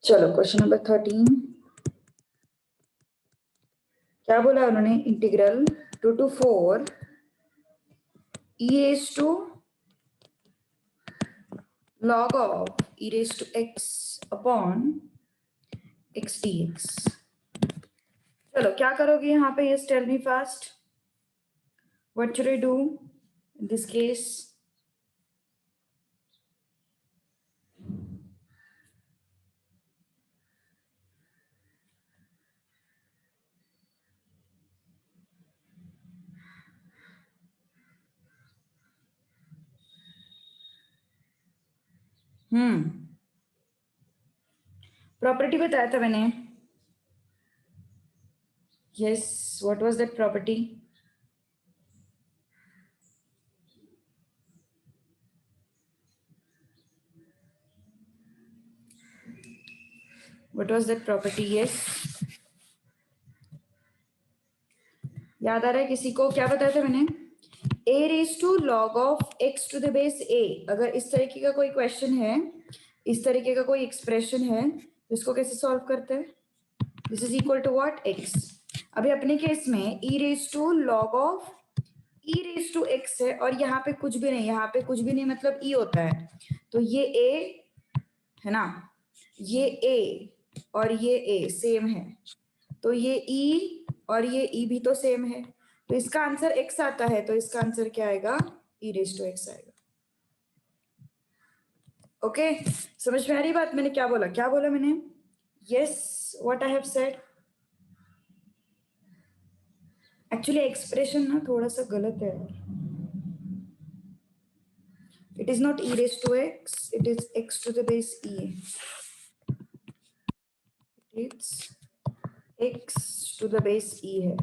चलो question number 13 क्या बोला उन्होंने, integral 2 to 4 e raised to log of e raised to x upon x dx। चलो क्या करोगे यहाँ पे, yes tell me fast, what should I do in this case? Property बताया था मैंने, yes what was that property? What was that property? Yes याद आ रहा है किसी को? क्या बताया था मैंने? a raise to log of x to the base a। अगर इस तरीके का कोई क्वेश्चन है, इस तरीके का कोई एक्सप्रेशन है, तो इसको कैसे सॉल्व करते हैं? This is equal to what, x। अभी अपने केस में e raise to log of e raise to x है, और यहाँ पे कुछ भी नहीं, यहाँ पे कुछ भी नहीं मतलब e होता है, तो ये a है ना, ये a और ये a सेम है, तो ये e और ये e भी तो सेम है, तो इसका आंसर x आता है, तो इसका आंसर क्या आएगा, e रेज टू x आएगा। ओके समझ में आ रही बात? मैंने क्या बोला, क्या बोला मैंने? Yes what I have said. Actually expression ना थोड़ा सा गलत है, it is not e raise to x, it is x to the base e, it's x to the base e है।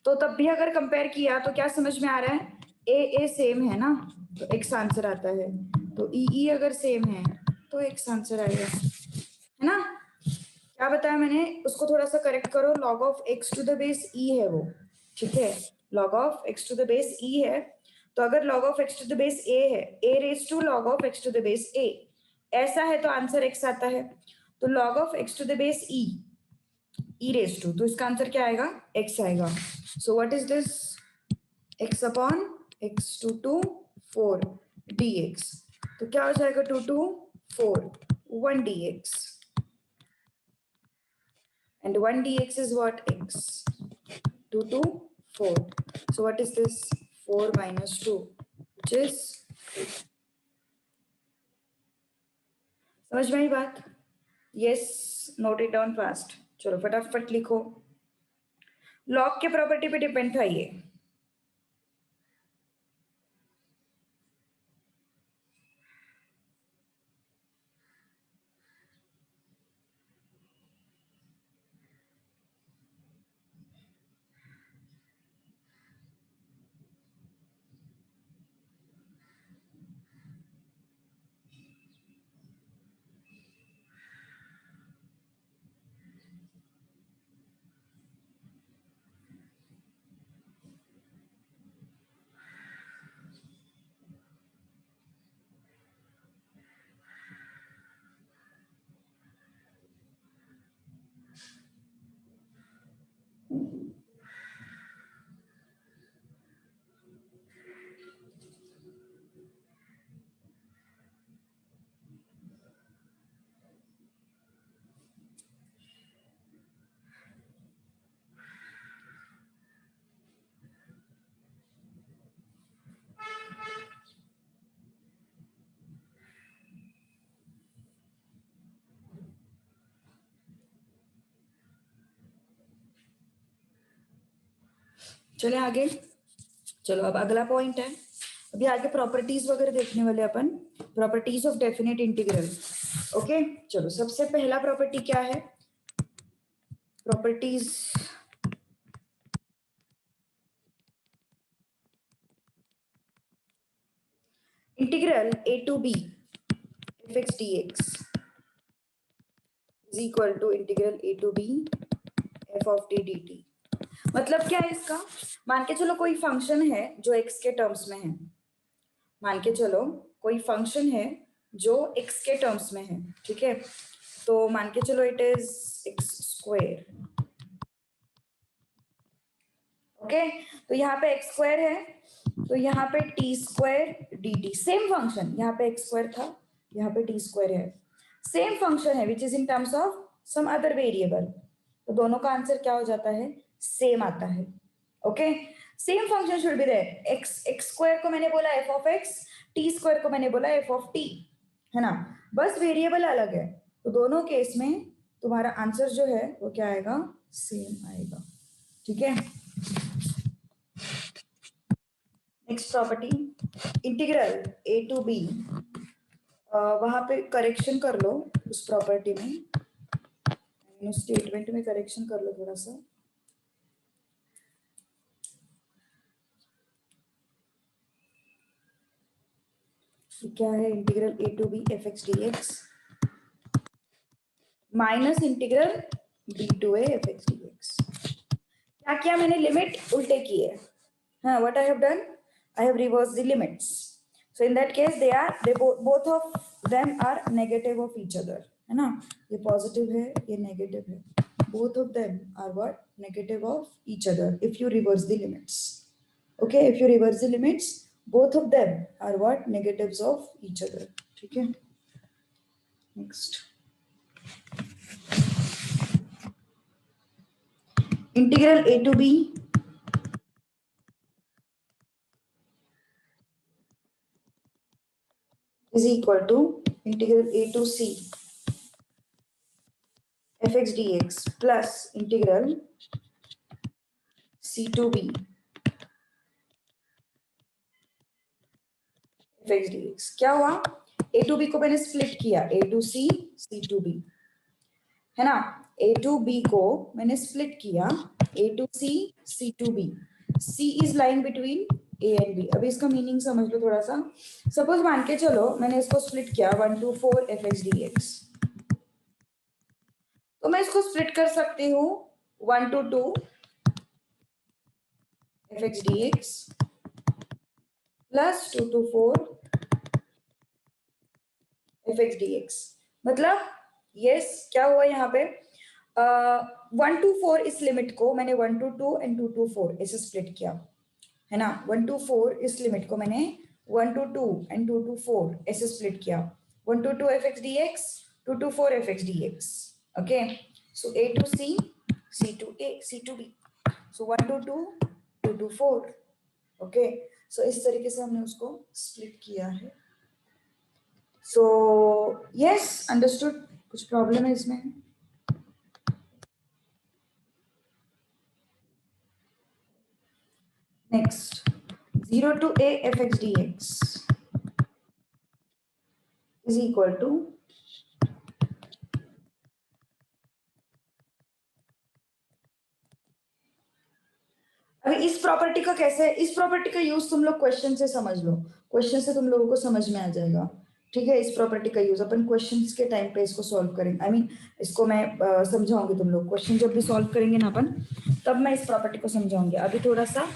तो तब भी अगर कंपेयर किया तो क्या समझ में आ रहा है, ए सेम है ना, तो x आंसर आता है, तो ई अगर सेम है तो x आंसर आएगा, है ना? क्या बताया मैंने, उसको थोड़ा सा करेक्ट करो, log of x to the base e है वो, ठीक है, log of x to the base e है, तो अगर log of x to the base a है, a raise to log of x to the base a ऐसा है, तो आंसर x आता है, तो log of x to the base e raise to, तो इसका आंसर क्या आएगा, x आएगा। So what is this, x upon x to to 4 dx, तो क्या हो जाएगा, 2 to 4 1 dx, and 1 dx is what, x 2 to 4, so what is this, 4 minus 2 which is 2। समझ में आई बात? Yes note it down fast, चलो फटाफट लिखो, लॉग के प्रॉपर्टी पे डिपेंड था ये। चले आगे, चलो अब अगला पॉइंट है, अभी आगे प्रॉपर्टीज वगैरह देखने वाले अपन, properties of definite integral. Okay चलो सबसे पहला प्रॉपर्टी क्या है, properties integral a to b fx dx is equal to integral a to b f of t dt। मतलब क्या है इसका, मान के चलो कोई फंक्शन है जो x के टर्म्स में है, मान के चलो कोई फंक्शन है जो x के टर्म्स में है, ठीक है, तो मान के चलो it is x square. Okay, तो यहाँ पे एक्स स्क्वायर है, तो यहाँ पे t square d t, same function, यहाँ पे एक्स स्क्वायर था, यहाँ पे टी स्क्वायर है, सेम फंक्शन है which is in terms of some other variable, तो दोनों का आंसर क्या हो जाता है, सेम आता है। Okay, same function should be there. X x square को मैंने बोला f of x, t square को मैंने बोला एफ ऑफ टी, है ना, बस वेरिएबल अलग है, तो दोनों केस में तुम्हारा आंसर जो है वो क्या आएगा, सेम आएगा। ठीक है, next property, integral a to b, वहां पे करेक्शन कर लो उस प्रॉपर्टी में, स्टेटमेंट में करेक्शन कर लो थोड़ा सा। क्या है, integral a to b f x d x minus integral b to a f x d x. क्या किया मैंने, लिमिट उल्टे किए। हाँ, what I have done, I have reverse the limits, so in that case they both of them are negative of each other, है ना, ये positive है ये नेगेटिव है, both of them are what, negative of each other if you reverse the limits. Okay, if you reverse the limits, both of them are what, negatives of each other. ठीक है, next, integral a to b is equal to integral a to c fx dx plus integral c to b fx dx। क्या हुआ, a to b को मैंने split किया, a to c c to b, है ना, a to b को मैंने split किया, a to c c to b, c is lying between a and b। अभी इसका मीनिंग समझ लो थोड़ा सा। सपोज मान के चलो मैंने इसको स्प्लिट किया 1 to 4 fx dx, तो मैं इसको स्प्लिट कर सकती हूँ 1 to 2 fx dx plus 2 to 4 fx dx। मतलब यस, क्या हुआ यहाँ पे, 1 to 4 इस लिमिट को मैंने 1 to 2 एंड 2 to 4 ऐसे स्प्लिट किया, है ना, 1 to 4 इस लिमिट को मैंने 1 to 2 एंड 2 to 4 ऐसे स्प्लिट किया, 1 to 2 fx dx, 2 to 4 fx dx। Okay, so a to c, c to a, c to b, so 1 to 2, 2 to 4। Okay, so इस तरीके से हमने उसको स्प्लिट किया है। सो यस, अंडरस्टूड, कुछ प्रॉब्लम है इसमें? Next, 0 to a fx dx is equal to अभी इस प्रॉपर्टी का कैसे, इस प्रॉपर्टी का यूज तुम लोग क्वेश्चन से समझ लो, क्वेश्चन से तुम लोगों को समझ में आ जाएगा। ठीक है, इस प्रॉपर्टी का यूज अपन क्वेश्चंस के टाइम पे इसको सॉल्व करेंगे, आई मीन इसको मैं समझाऊंगी, तुम लोग क्वेश्चन जब भी सॉल्व करेंगे ना अपन, तब मैं इस प्रॉपर्टी को समझाऊंगी। अभी थोड़ा सा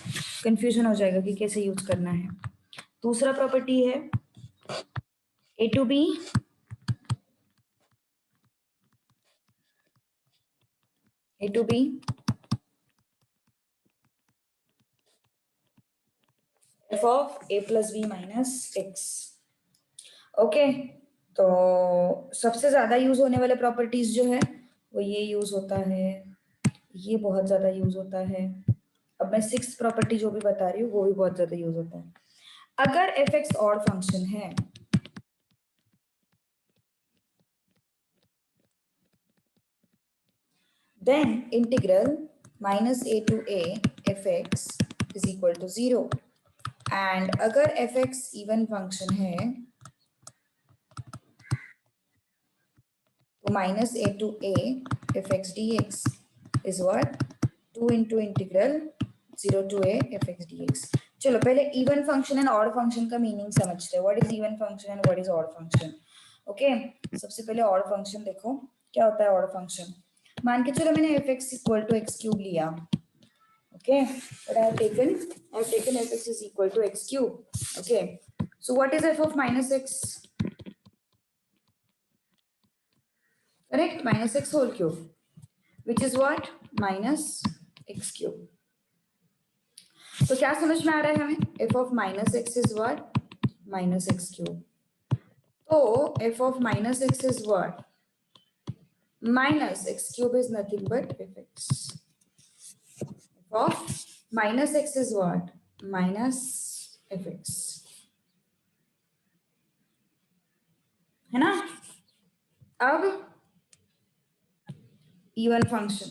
कंफ्यूजन हो जाएगा कि कैसे यूज करना है। दूसरा प्रॉपर्टी है A to B f of a plus b minus x। Okay, तो सबसे ज्यादा यूज होने वाले प्रॉपर्टीज जो है वो ये यूज होता है, ये बहुत ज्यादा यूज होता है। अब मैं 6th प्रॉपर्टी जो भी बता रही हूँ वो भी बहुत ज्यादा यूज होता है। अगर एफ एक्स ऑड फंक्शन है, then integral minus a to a fx is equal to 0। and अगर fx even function है तो minus a to a fx dx is what, 2 into integral 0 to a fx dx। चलो पहले even function and odd function का meaning समझते हैं, what is even function and what is odd function. Okay, सबसे पहले odd function देखो क्या होता है। ऑड फंक्शन, मान के चलो मैंने fx equal to X cube लिया, okay, but I have taken fx is equal to X cube. Okay, so what is f of minus x, correct, minus X whole cube which is what minus x cube. तो क्या समझ में आ रहा है हमें, F of minus x is what minus x cube. तो F of minus x is what minus x cube is nothing but fx. F of minus x is what? Minus fx. है ना? अब even function.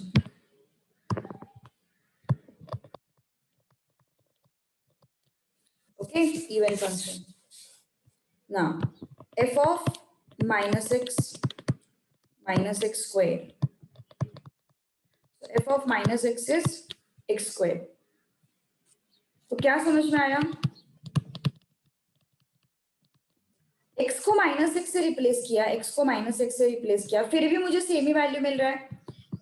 Okay, even function. Now, f of minus x square. So f of minus x is x square. तो क्या समझ में आया? x को minus x से रिप्लेस किया, x को माइनस एक्स से रिप्लेस किया, फिर भी मुझे सेम ही वैल्यू मिल रहा है।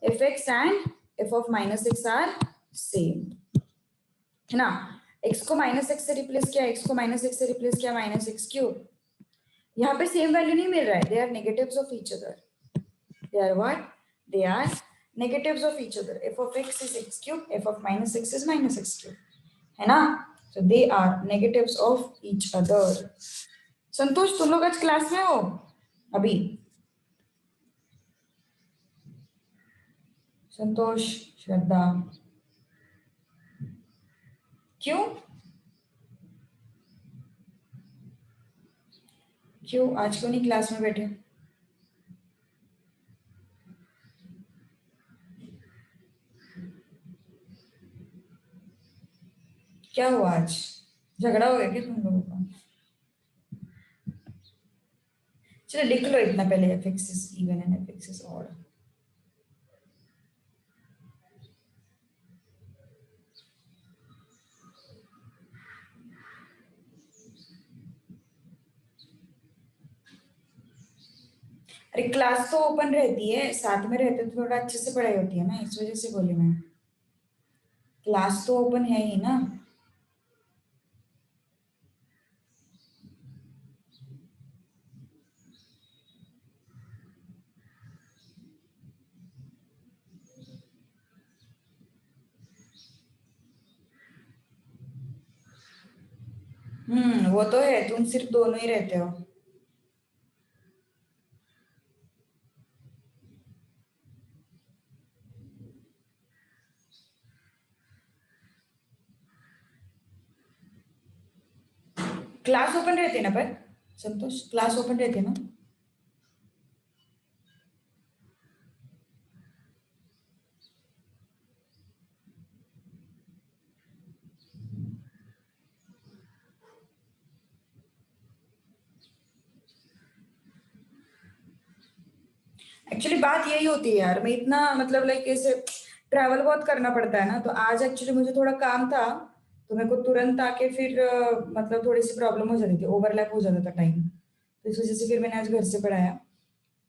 F x and f of minus x are same, है ना? x को माइनस एक्स से रिप्लेस किया, x को माइनस एक्स से रिप्लेस किया, माइनस एक्स क्यूब। यहाँ पे सेम वैल्यू नहीं मिल रहा है, they are negatives of each other. They are what? They are negatives of each other. F of x is x cube, f of minus x is minus x cube, है ना? So they are negatives of each other. Santosh, तुम लोग आज class में हो अभी? संतोष, श्रद्धा, क्यों आज क्यों नहीं क्लास में बैठे? क्या हुआ आज? झगड़ा हो गया क्या तुम लोगों का? चलो लिख लो इतना पहले, F x is even and F x is odd. अरे क्लास तो ओपन रहती है, साथ में रहते तो थोड़ा अच्छे से पढ़ाई होती है ना, इस वजह से बोली मैं। क्लास तो ओपन है ही ना। वो तो है, तुम सिर्फ दोनों ही रहते हो। क्लास ओपन रहती है ना, पर संतोष क्लास ओपन रहती है ना? एक्चुअली बात यही होती है यार, मैं इतना मतलब लाइक ऐसे ट्रैवल बहुत करना पड़ता है ना, तो आज एक्चुअली मुझे थोड़ा काम था, तो मेरे को तुरंत आके फिर मतलब थोड़ी सी प्रॉब्लम हो जाती थी, ओवरलैप हो जाता था टाइम, तो इस वजह से फिर मैंने आज घर से पढ़ाया।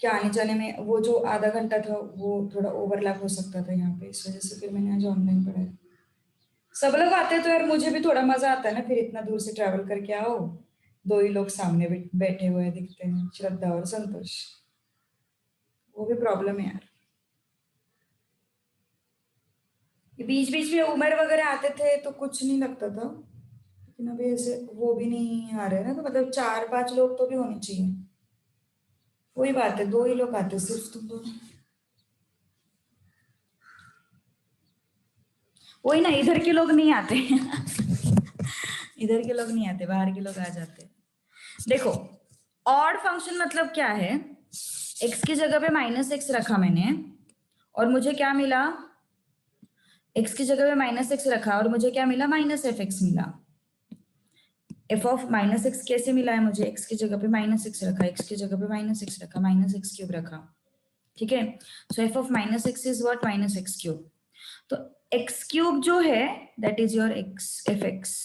क्या आने जाने में वो जो आधा घंटा था वो थोड़ा ओवरलैप हो सकता था यहाँ पे, इस वजह से फिर मैंने आज ऑनलाइन पढ़ाया। सब लोग आते हैं तो यार मुझे भी थोड़ा मजा आता है ना, फिर इतना दूर से ट्रैवल करके आओ, दो ही लोग सामने बैठे हुए दिखते हैं, श्रद्धा और संतोष, वो भी प्रॉब्लम है यार। बीच बीच में उमर वगैरह आते थे तो कुछ नहीं लगता था, लेकिन अभी ऐसे वो भी नहीं आ रहे ना, तो मतलब 4-5 लोग तो भी होने चाहिए। वही बात है, दो ही लोग आते सिर्फ, तुम दोनों। वही ना, इधर के लोग नहीं आते इधर के लोग नहीं आते, बाहर के लोग आ जाते। देखो, ऑड फंक्शन मतलब क्या है, एक्स की जगह पे माइनस एक्स रखा मैंने और मुझे क्या मिला, एक्स की जगह पे माइनस एक्स रखा और मुझे क्या मिला, माइनस एफ एक्स मिला। एफ ऑफ माइनस एक्स कैसे मिला है मुझे, एक्स की जगह पे माइनस एक्स रखा, एक्स की जगह पे माइनस एक्स रखा, माइनस एक्स क्यूब रखा, ठीक है। So F of minus x is what, minus x cube. तो एक्स क्यूब जो है that is your X F X.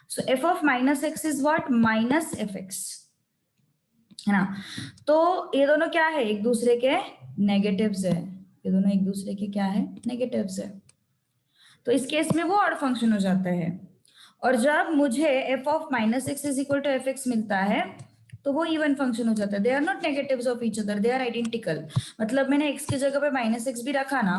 So F of minus x is what, minus F X, है ना? तो ये दोनों क्या है, एक दूसरे के नेगेटिव्स है, ये दोनों एक दूसरे के क्या है, नेगेटिव्स है। तो इस केस में वो ऑड फंक्शन हो जाता है। और जब मुझे f of minus x is equal to f x मिलता है तो वो इवन फंक्शन हो जाता है। They are not negatives of each other, they are identical. मतलब मैंने x की जगह पे -x भी रखा ना,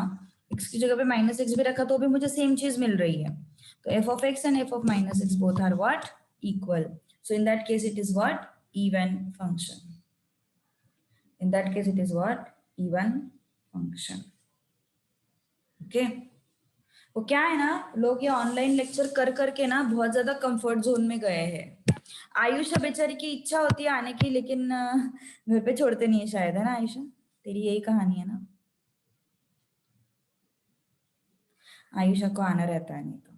x की जगह पे -x भी रखा तो भी मुझे सेम चीज मिल रही है। तो f of x and f of -x both are what? Equal. So in that case it is what? Even function. In that case it is what? Even function. Okay. वो क्या है ना, लोग ये ऑनलाइन लेक्चर कर करके ना बहुत ज्यादा कंफर्ट जोन में गए हैं। आयुषा बेचारी की इच्छा होती है आने की, लेकिन घर पे छोड़ते नहीं है शायद, है ना आयुषा? तेरी यही कहानी है ना? आयुषा को आना रहता है, नहीं तो।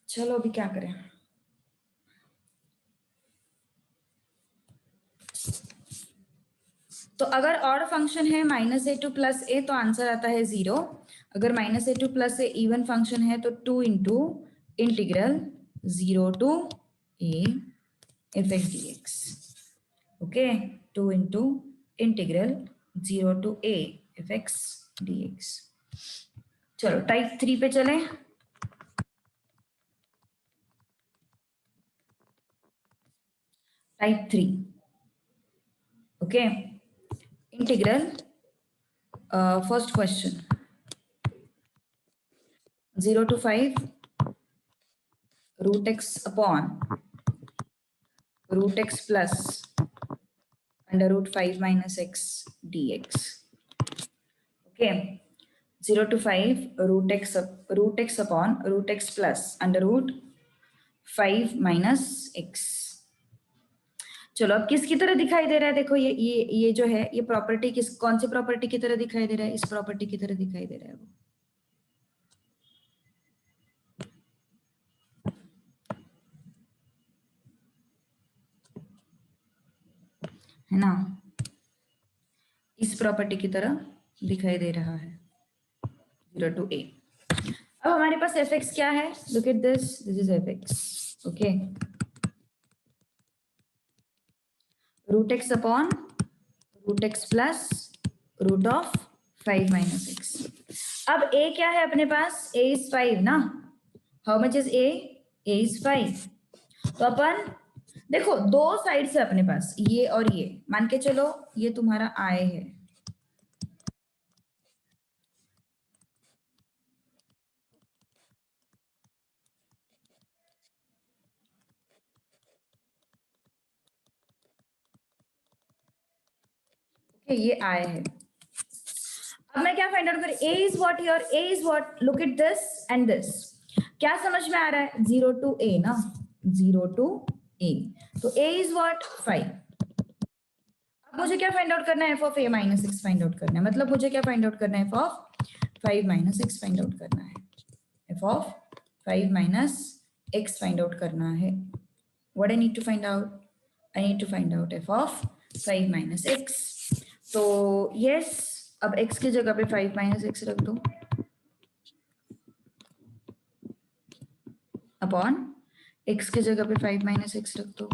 चलो अभी क्या करें। तो अगर ऑड फंक्शन है -a2 + a तो आंसर आता है 0। अगर -a2 + a इवन फंक्शन है तो 2 into integral 0 to a fx dx। Okay, 2 into integral 0 to a fx dx। चलो टाइप 3 पे चलें। Type 3, okay. Integral first question 0 to 5 √x upon √x plus √5 minus x dx। Okay, 0 to 5 √x upon √x plus √5 minus x। चलो अब किसकी तरह दिखाई दे रहा है? देखो ये जो है ये प्रॉपर्टी कौन सी प्रॉपर्टी की तरह दिखाई दे रहा है? इस प्रॉपर्टी की तरह दिखाई दे रहा है वो, है ना? इस प्रॉपर्टी की तरह दिखाई दे रहा है 0 to a। अब हमारे पास fx क्या है? Look at this is fx, okay. √x upon √x plus √5 minus x। अब a क्या है अपने पास? a is 5 ना। How much is a? a is 5। तो अपन देखो दो साइड से अपने पास ये और ये मान के चलो, ये तुम्हारा i है, ओके, ये i है। अब मैं क्या फाइंड आउट करूं? a is what here? a is what? look at this and this। क्या समझ में आ रहा है? 0 to a ना, 0 to a। तो a is what? 5। अब मुझे क्या फाइंड आउट करना है? f of a minus x find out करना है। मतलब मुझे क्या फाइंड आउट करना है? f of 5 minus x find out करना है। f of 5 minus x find out करना है। What I need to find out? I need to find out f of 5 minus x। तो yes, अब x की जगह पे 5 minus x रख दो अपॉन x की जगह पे 5 minus x रख दो,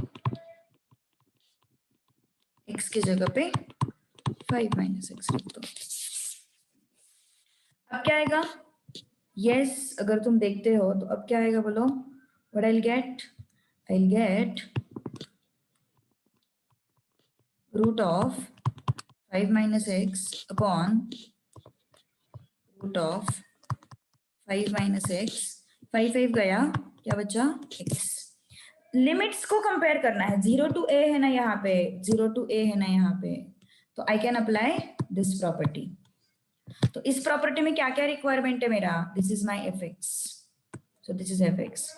x की जगह पे 5 minus x रख दो। अब क्या आएगा? yes, अगर तुम देखते हो तो अब क्या आएगा बोलो? What I'll get? I'll get root of 5 minus x upon root of 5 minus x। 5 गया, क्या बचा? x। लिमिट्स को कंपेयर करना है। 0 to a है ना यहाँ पे, 0 to a है ना यहाँ पे, तो I can apply this property. तो इस प्रॉपर्टी में क्या क्या रिक्वायरमेंट है मेरा? This is my fx, so this is fx।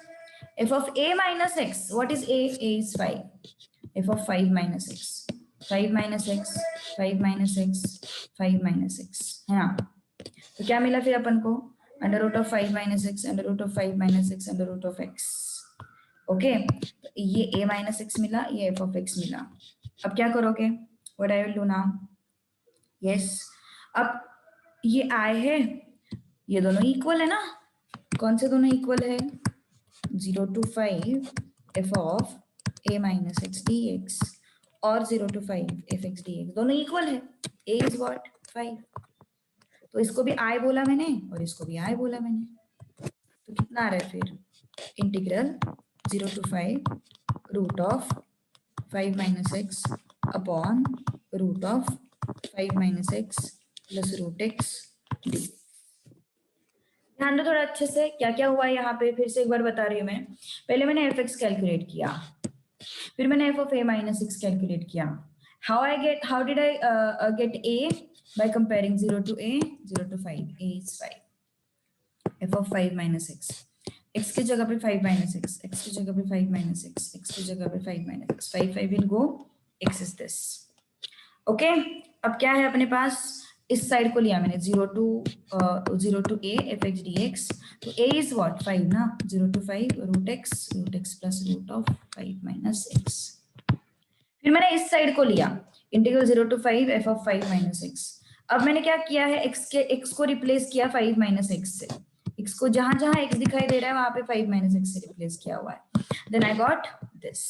f of a minus x, what is a? a is 5। f of 5 minus x, 5 minus x, 5 minus x, 5 minus x, है ना? तो क्या मिला फिर अपन को? Under root of 5 minus x, under root of 5 minus x, under root of x। Okay, तो ये a minus x मिला, ये f of x मिला। अब क्या करोगे? What I will do now? Yes, अब ये i है, ये दोनों इक्वल है ना। कौन से दोनों इक्वल है? 0 to 5 f of a minus x dx और 0 to 5 fx dx दोनों इक्वल है। a is what? 5। तो इसको भी i बोला मैंने और इसको भी i बोला मैंने, तो तो कितना आ रहा है फिर, integral 0 to 5 root of 5 minus x upon root of 5 minus x plus root x d. ध्यान दो थोड़ा अच्छे से क्या क्या हुआ है यहाँ पे, फिर से एक बार बता रही हूँ मैं। पहले मैंने एफ एक्स कैलकुलेट किया, फिर मैंने F of A minus six calculate किया। How did I get A? By comparing 0 to a, 0 to 5, a is 5, f of 5 minus x, x की जगह पे 5 minus x, x की जगह पे 5 minus x, x की जगह पे 5 minus x, 5 will go, x is this। Okay, अब क्या है अपने पास, इस साइड को लिया मैंने 0 to a F x d x, तो a is what 5 ना, 0 to 5 root x plus root of 5 minus x. फिर मैंने इस साइड को लिया integral 0 to 5 f of 5 minus x. अब मैंने क्या किया है, x को रिप्लेस किया 5 माइनस एक्स से, x को जहां जहां x दिखाई दे रहा है वहां पे 5 माइनस एक्स से रिप्लेस किया हुआ है। Then I got this.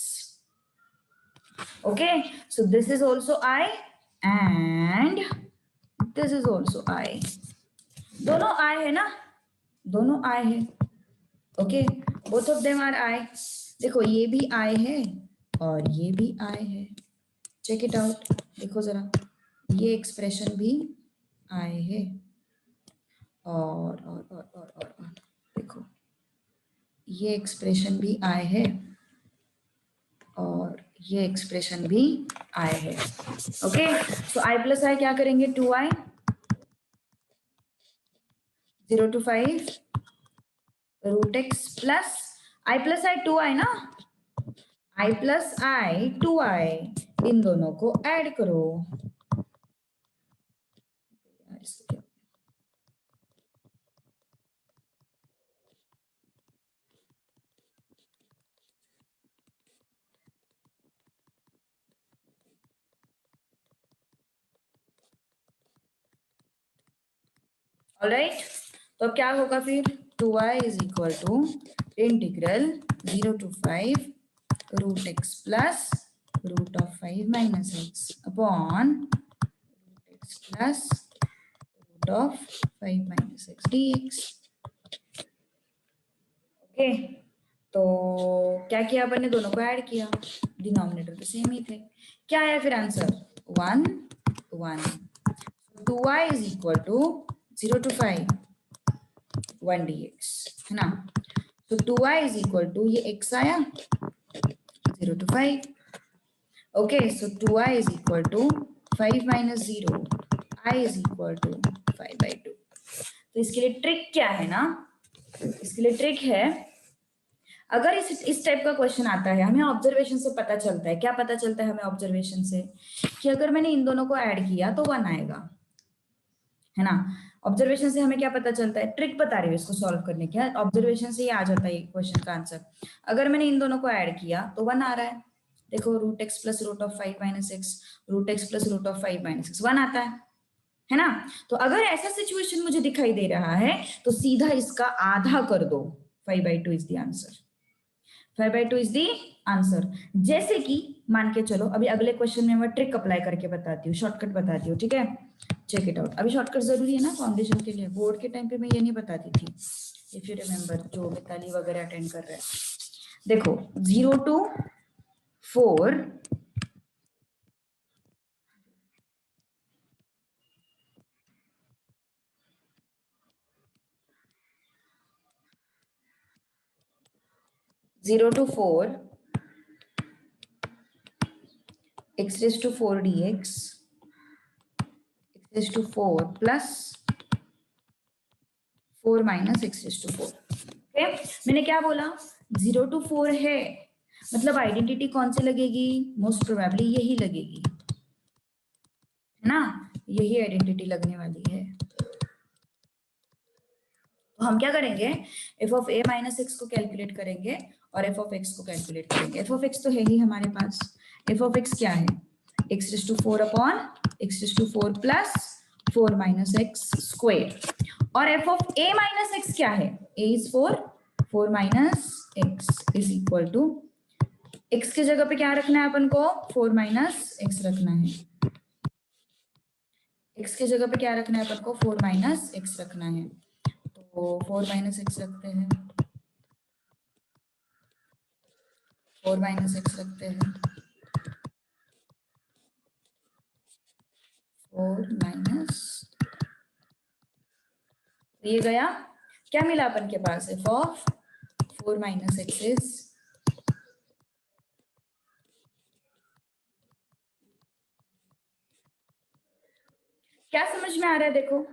Okay, so this is also i and this is also i। दोनों i है ना, दोनों i है। Okay, both of them are i। देखो ये भी i है और ये भी i है, चेक इट आउट। देखो जरा, ये एक्सप्रेशन भी i है और देखो ये एक्सप्रेशन भी i है और ये एक्सप्रेशन भी i है। Okay, so i plus i क्या करेंगे, 2i, 0 to 5 root x plus i plus i 2i ना, i प्लस i 2i, इन दोनों को ऐड करो। ऑलराइट, तो क्या होगा फिर, 2i is equal to integral 0 to 5 root x plus root of 5 minus x upon root x plus root of 5 minus x dx। Okay, तो क्या किया अपन ने, दोनों को ऐड किया, डिनोमिनेटर तो सेम ही थे। क्या है फिर answer, 1 1। 2i is equal to 0 to 5 1 dx है ना, तो 2i इज इक्वल टू ये x आया 0 to 5। Okay, so 2i is equal to 5 minus 0, i is equal to 5/2। तो इसके लिए ट्रिक क्या है ना, इसके लिए ट्रिक है, अगर इस टाइप का क्वेश्चन आता है, हमें ऑब्जर्वेशन से पता चलता है, क्या पता चलता है हमें ऑब्जर्वेशन से, कि अगर मैंने इन दोनों को ऐड किया तो 1 आएगा, है ना। ऑब्जर्वेशन से हमें क्या पता चलता है, ट्रिक बता रही हूँ इसको सॉल्व करने की, ऑब्जर्वेशन से ही आ जाता है क्वेश्चन का आंसर। अगर मैंने इन दोनों को ऐड किया तो 1 आ रहा है, देखो root x plus root of 5 minus x, root x plus root of 5 minus x 1 आता है ना। तो अगर ऐसा सिचुएशन मुझे दिखाई दे रहा है तो सीधा इसका आधा कर दो, 5/2 is the answer, 5/2 is the answer. जैसे कि मान के चलो, अभी अगले क्वेश्चन में मैं ट्रिक अप्लाई करके बताती हूँ, शॉर्टकट बताती हूँ, ठीक है, चेक इट आउट। अभी शॉर्टकट जरूरी है ना फाउंडेशन के लिए, बोर्ड के टाइम पे मैं ये नहीं बताती थी, इफ यू रिमेम्बर, जो मिताली वगैरह अटेंड कर रहे हैं। देखो 0 to 4 0 to 4 x raised to 4 dx, x raised to 4 plus 4 minus x raised to 4। Okay, मैंने क्या बोला, 0 to 4 है, मतलब आइडेंटिटी कौन सी लगेगी, मोस्ट प्रोबेबली यही लगेगी, है ना, यही आइडेंटिटी लगने वाली है। तो हम क्या करेंगे, F of A minus x को कैलकुलेट करेंगे और एफ ऑफ एक्स को कैलकुलेट करेंगे। एफ ऑफ एक्स तो है ही हमारे पास, एफ ऑफ एक्स क्या है, X raise to 4 upon X raise to 4 plus 4 minus X square, और F of A minus X क्या है, A is 4, 4 minus x is equal to, X की जगह पे क्या रखना है अपन को, 4 माइनस एक्स रखना है, एक्स की जगह पे क्या रखना है अपन को, 4 माइनस एक्स रखना है, तो 4 माइनस एक्स रखते हैं, 4 माइनस एक्स रखते हैं, 4 माइनस, ये गया, क्या मिला अपन के पास, F of 4 minus x is, क्या समझ में आ रहा है? देखो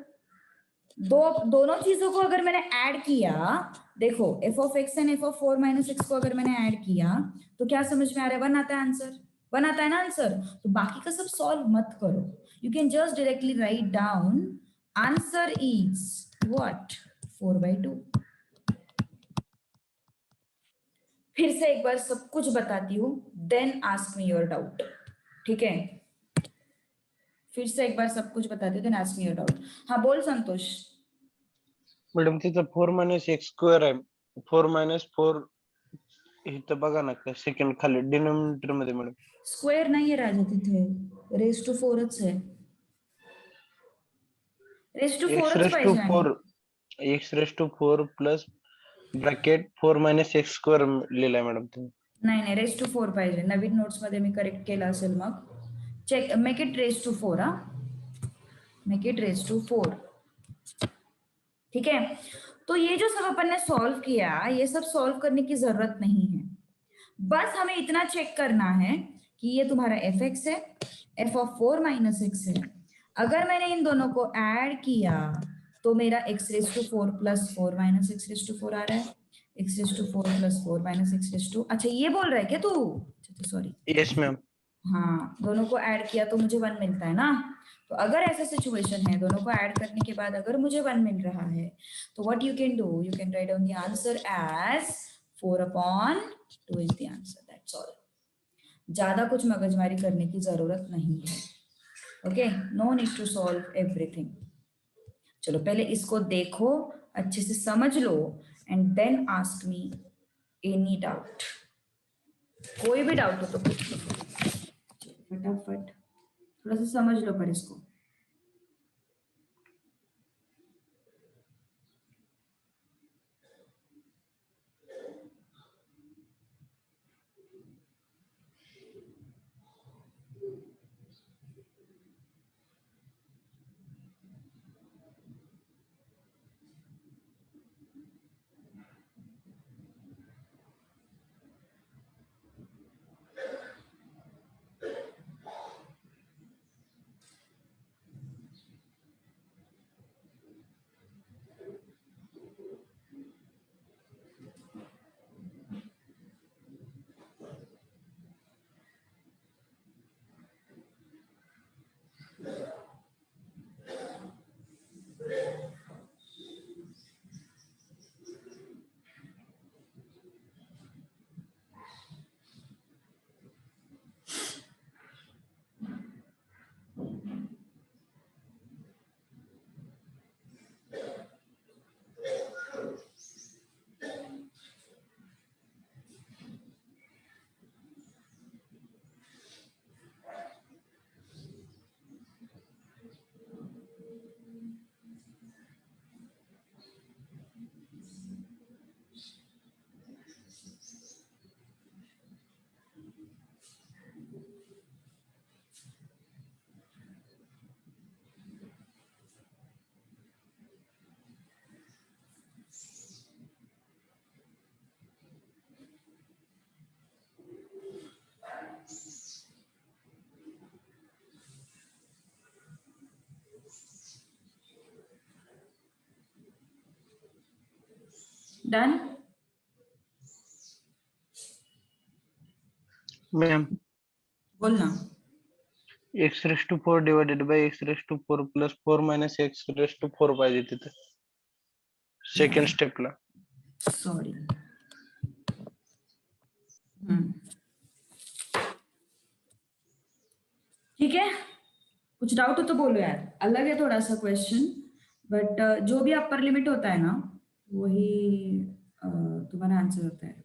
दोनों चीजों को अगर मैंने ऐड किया, देखो F of X and f of 4 minus x को अगर मैंने ऐड किया तो क्या समझ में आ रहा है? 1 आता है आंसर, 1 आता है ना आंसर। तो बाकी का सब सॉल्व मत करो, you can just directly write down answer is what, 4/2। फिर से एक बार सब कुछ बताती हूँ, then ask me your doubt, ठीक है? फिर से एक बार सब कुछ बताती हूँ, then ask me your doubt. हाँ बोल संतोष। मॅडम तिथं 4 मायनस एक्स स्क्वेअर आहे, 4 मायनस 4 इथं बघा ना, सेकंड खाली डिनोमिनेटर मध्ये मॅडम. स्क्वेअर नाहीये राजा तिथे, रेस टू 4च आहे, रेस टू एक्स 4च रेस टू पाहिजे आणि 4 X raise to 4 plus bracket 4 minus X square लिहिलाय मॅडम तुम्ही. नाही रेस टू 4 पाहिजे, नवीन नोट्स मध्ये मी करेक्ट केलं असेल, मग check, make it raise to 4, हा मेक इट रेस टू 4, ठीक है? तो ये जो सब अपन ने सॉल्व किया, ये सब सॉल्व करने की जरूरत नहीं है, बस हमें इतना चेक करना है कि ये तुम्हारा एफ एक्स है, एफ ऑफ 4 माइनस एक्स है। अगर मैंने इन दोनों को ऐड किया तो मेरा x raise to 4 plus 4 minus x raise to 4 आ रहा है, x raise to 4 plus 4 minus x raise to, अच्छा ये बोल रहा है क्या तू? अच्छा सॉरी, येस मॅम. हाँ दोनों को ऐड किया तो मुझे 1 मिलता है ना। तो अगर ऐसा सिचुएशन है, दोनों को ऐड करने के बाद अगर मुझे 1 मिल रहा है, तो what you can do, you can write down the answer as 4/2 is the answer, that's all. ज्यादा कुछ मगजमारी करने की जरूरत नहीं है, okay, no need to solve everything. चलो पहले इसको देखो, अच्छे से समझ लो, and then ask me any doubt, कोई भी डाउट हो तो पूछ लो फटाफट, थोड़ा सा समझ लो पर इसको। डन? मॅम बोल ना। X raise to 4 divided by x raise to 4 plus 4 minus x raise to 4 पाहिजे तिथं सेकंड स्टेपला. सॉरी, ठीक है, कुछ डाउट हो तो बोलो यार, अलग है थोड़ा सा क्वेश्चन, बट जो भी अपर लिमिट होता है ना वही तुम्हारा आंसर होता है।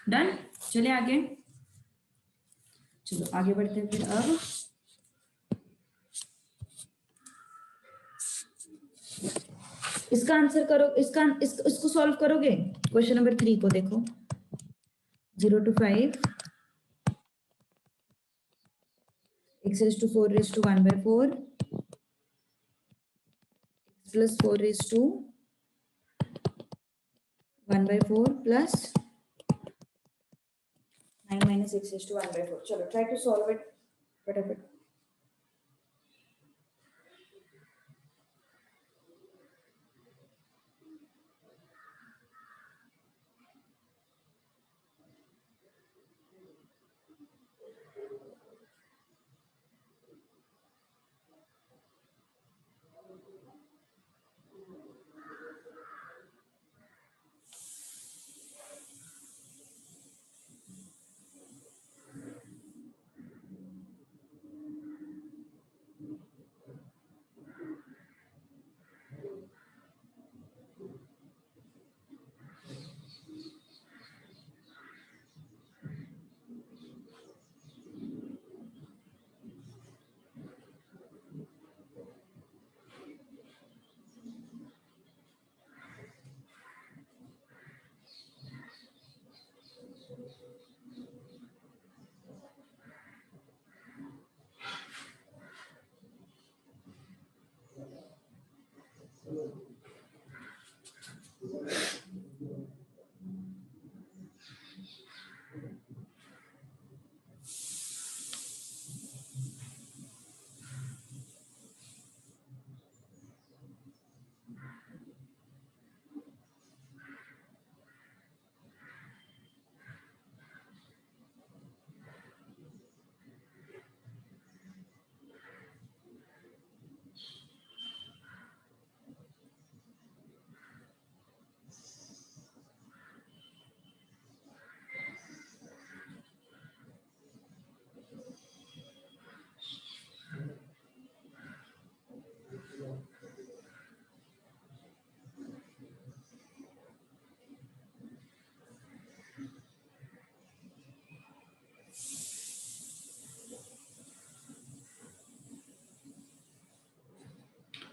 डन, चलिए आगे। चलो आगे बढ़ते हैं फिर। अब इसका आंसर करो, इसको सॉल्व करोगे। क्वेश्चन नंबर 3 को देखो, 0 to 5 x raised to 4 raised to 1 by 4 x plus 4 raised to 1 by 4 plus 9 minus x raised to 1 by 4. चलो try to solve it फटाफट।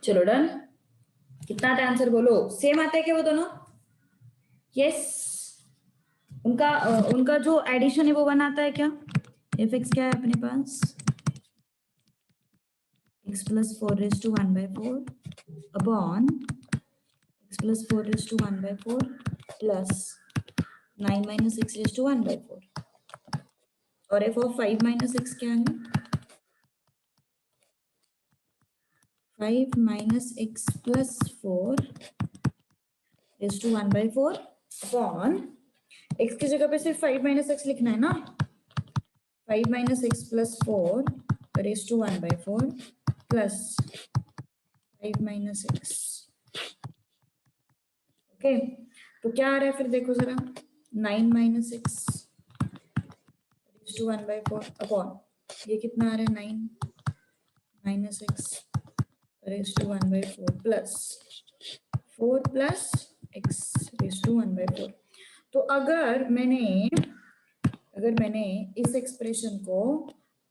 चलो डन। कितना आता है आंसर बोलो। सेम आता है क्या वो दोनों? यस। उनका जो एडिशन है वो 1 आता है क्या? एफ एक्स क्या है अपने पास? x plus 4 raised to 1 by 4 upon x plus 4 raised to 1 by 4 plus 9 minus x raised to 1 by 4। और f of 5 minus x क्या है? 5 minus x plus 4 raised to 1 by 4 upon x की जगह पे सिर्फ 5 minus x लिखना है ना। 5 minus x plus 4 raised to 1 by 4 plus 5 minus x। Okay तो क्या आ रहा है फिर देखो जरा। 9 minus x raised to 1 by 4 upon ये कितना आ रहा है? 9 minus x raised to 1 by 4 plus 4 plus x raised to 1 by 4। तो अगर मैंने इस एक्सप्रेशन को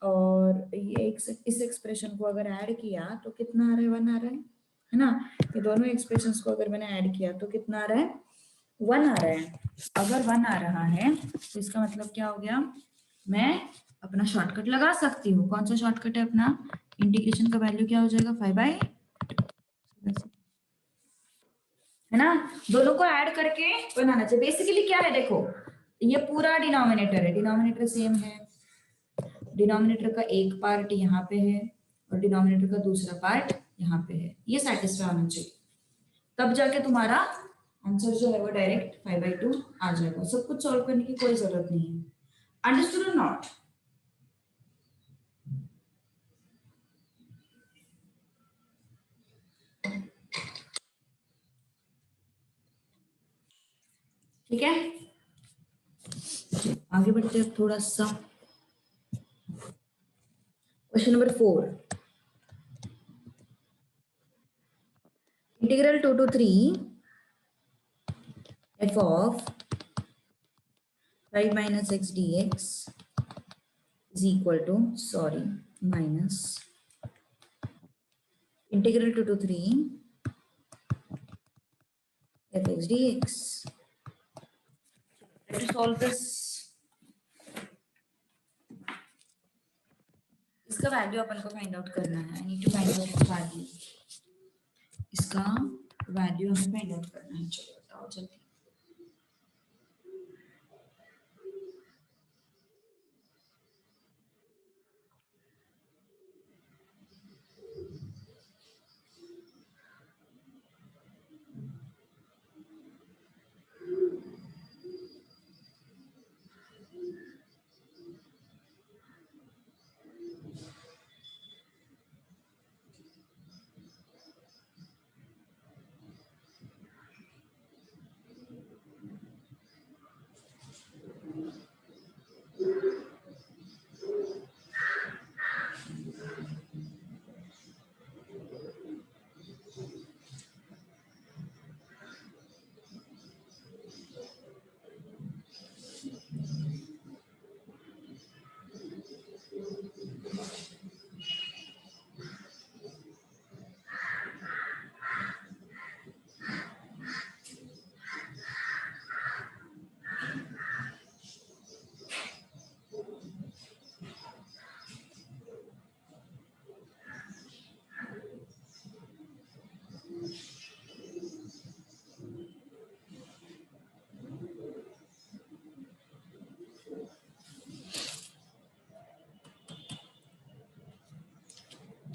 और ये इस एक्सप्रेशन को अगर ऐड किया तो कितना आ रहा है? 1 आ रहा है ना। ये दोनों एक्सप्रेशंस को अगर मैंने ऐड किया तो कितना आ रहा है? 1 आ रहा है। अगर 1 आ रहा है तो इसका मतलब क्या हो गया? मैं अपना शॉर्टकट लगा सकती हूँ। कौन सा शॉर्टकट है अपना? इंटीग्रेशन का वैल्यू क्या हो जाएगा? 5/, है ना। दोनों को ऐड करके बनाना चाहिए। बेसिकली क्या है देखो, ये पूरा डिनोमिनेटर है, डिनोमिनेटर सेम है। डिनोमिनेटर का एक पार्ट यहाँ पे है और डिनोमिनेटर का दूसरा पार्ट यहाँ पे है। ये सेटिस्फाई होना चाहिए, तब जाके तुम्हारा आंसर जो है वो डायरेक्ट 5/2 आ जाएगा। सब कुछ सॉल्व करने की कोई जरूरत नहीं है। अंडरस्टूड और नॉट? ठीक है, आगे बढ़ते हैं थोड़ा सा। Question number 4, integral 2 to 3 f of 5 minus x dx is equal to, sorry, minus integral 2 to 3 fx dx. Let us solve this. इसका वैल्यू अपन को फाइंड आउट करना है. I need to find out value. इसका value हमें find out करना है. चलो बताओ जल्दी.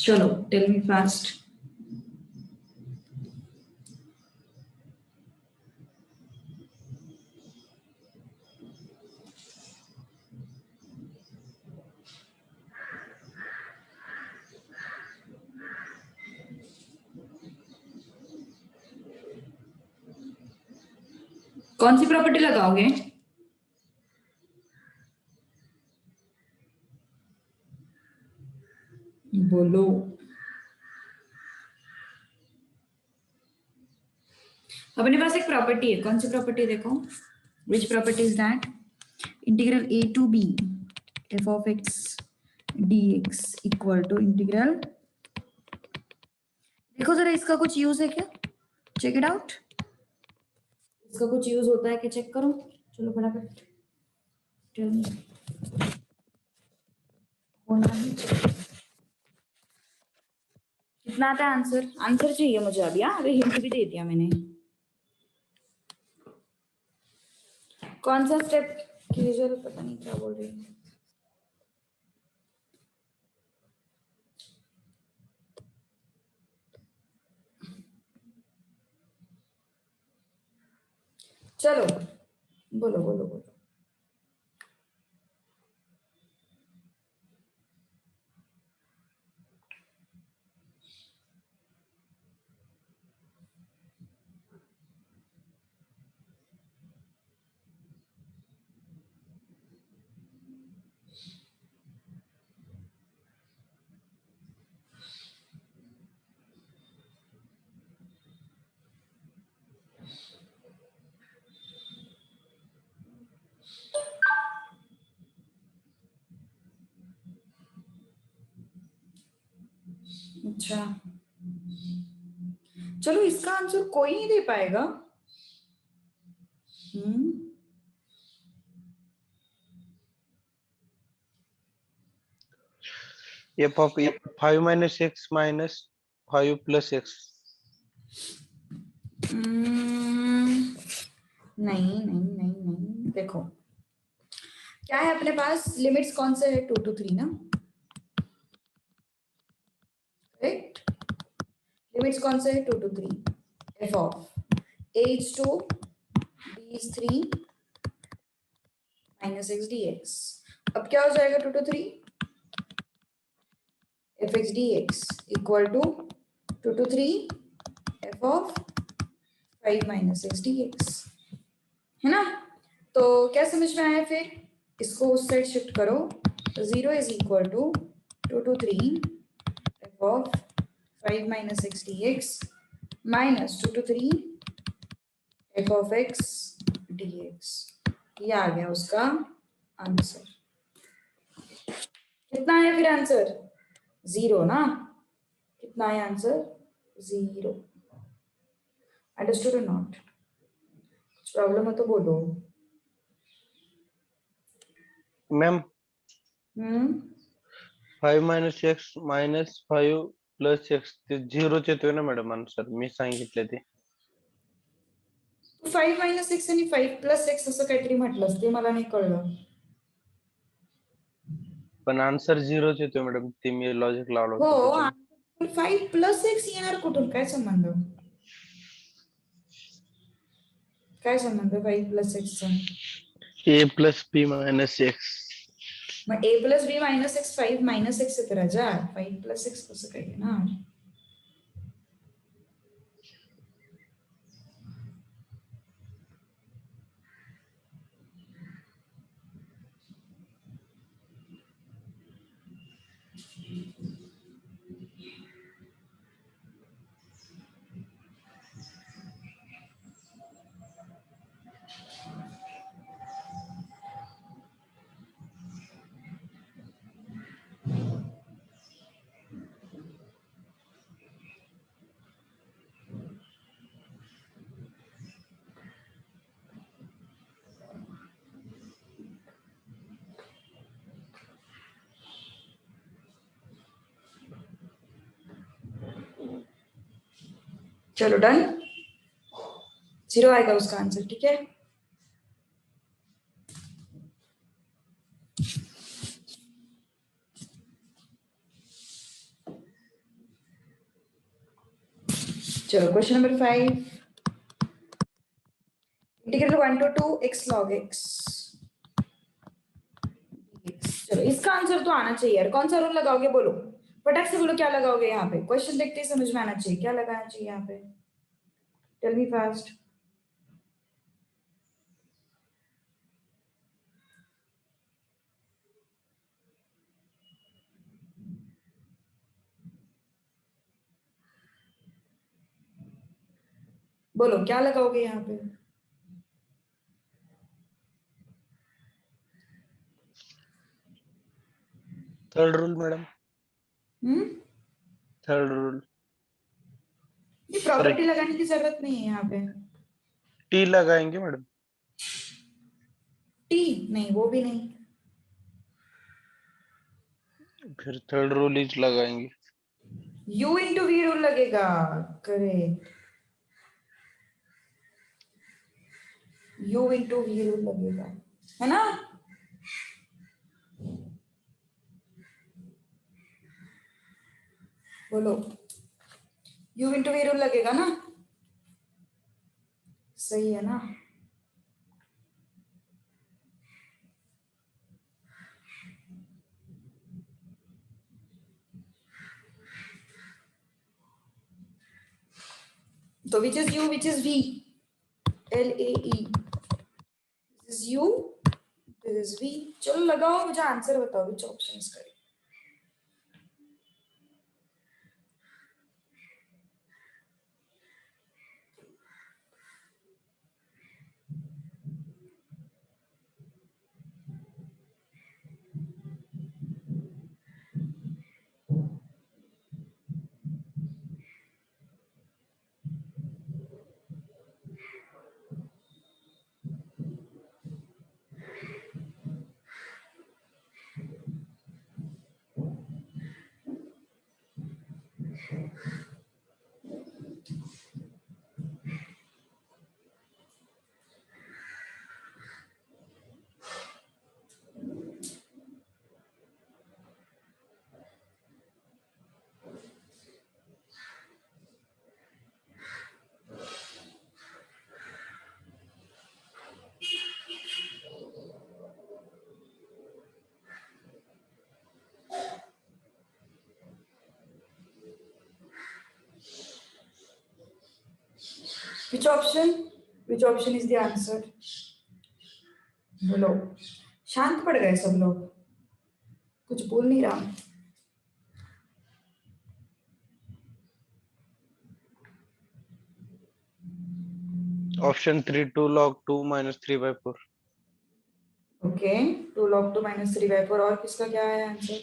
चलो टेल मी फास्ट. कौन सी प्रॉपर्टी लगाओगे? बोलो. अपने पास एक प्रॉपर्टी है. कौन सी प्रॉपर्टी देखो? Which property is that? Integral a to b f of x dx equal to integral. देखो जरा इसका कुछ यूज है क्या? Check it out. इसका कुछ यूज होता है कि चेक करो. चलो फटाफट टेल मी. कितना आता है आंसर? आंसर चाहिए मुझे अभी. अभी हिंट भी दे दिया मैंने. कौन सा स्टेप कीजिए? पता नहीं क्या बोल रही है. चलो बोलो बोलो बोलो. अच्छा चलो इसका आंसर कोई नहीं दे पाएगा. f of 5 minus x minus 5 plus x. नहीं नहीं नहीं नहीं. देखो क्या है अपने पास. लिमिट्स कौन से है? 2 to 3 ना. करेक्ट. लिमिट्स कौन से है? 2 to 3. f of a is 2 b is 3 minus x dx. अब क्या हो जाएगा? 2 to 3 fx dx equal to 2 to 3 f of 5 minus x dx. है ना. तो क्या समझ में आया? फिर इसको उस साइड शिफ्ट करो. 0 is equal to 2 to 3 f of 5 minus x dx minus 2 to 3 f of x dx. ये आ गया उसका आंसर. कितना है फिर आंसर? 0 ना? कितना है आंसर? 0। अंडरस्टूड और नॉट? कुछ प्रॉब्लम हो तो बोलो। मॅम हम्म 5 minus x minus 5 plus x ते 0 येतोय ना मॅडम आन्सर, मी सांगितलं ते. 5 मायनस एक्स आणि 5 प्लस एक्स असं काहीतरी म्हटलंस, ते मला नाही कळलं. पण आन्सर 0 येतोय मॅडम, ते मी लॉजिक लावलं हो, होतं त्याच्यामुळे. 5 प्लस एक्स येणार कुठून? काय संबंध? काय संबंध 5 प्लस एक्सचा? A plus B minus X. मग A plus B minus X 5 minus X येतं राजा. 5 प्लस एक्स कसं काही येणार? चलो डन। 0 आएगा उसका आंसर, ठीक है। चलो question number 5। Integral 1 to 2 x log x। चलो इसका आंसर तो आना चाहिए यार। कौन सा रूल लगाओगे बोलो, फटाक से बोलो क्या लगाओगे यहाँ पे। क्वेश्चन देखते ही समझ में आना चाहिए, क्या लगाना चाहिए यहाँ पे? Tell me fast. बोलो क्या लगाओगे यहाँ पे? Third rule madam, hmm third rule. ये प्रॉपर्टी लगाने की जरूरत नहीं है यहाँ पे। टी लगाएंगे मैडम। टी नहीं, वो भी नहीं। फिर थर्ड रूल इज लगाएंगे। u इंटू वी रूल लगेगा। Correct, u into v rule लगेगा, है ना? बोलो u इंटू वी रूल लगेगा ना? सही है ना? तो which is u, which is v? LAE, this is u, this is v। चलो लगाओ, मुझे आंसर बताओ, which option is correct? Which option? Which option is the answer? बोलो। शांत पड़ गए सब लोग, कुछ बोल नहीं रहा। Option 3 2 log 2 minus 3/4। Okay 2 log 2 minus 3/4 और किसका क्या है आंसर?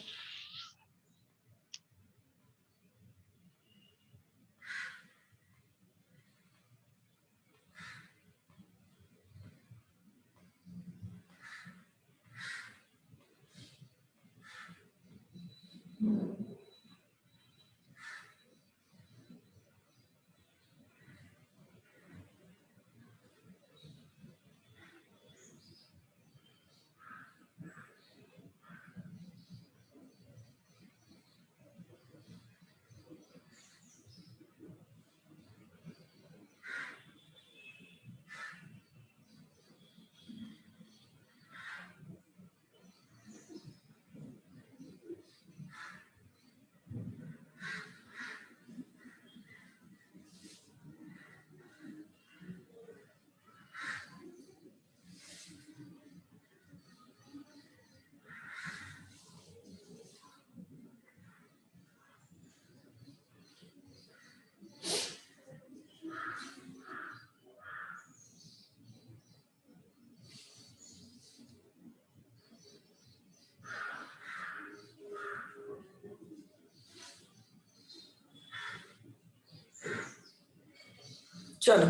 चलो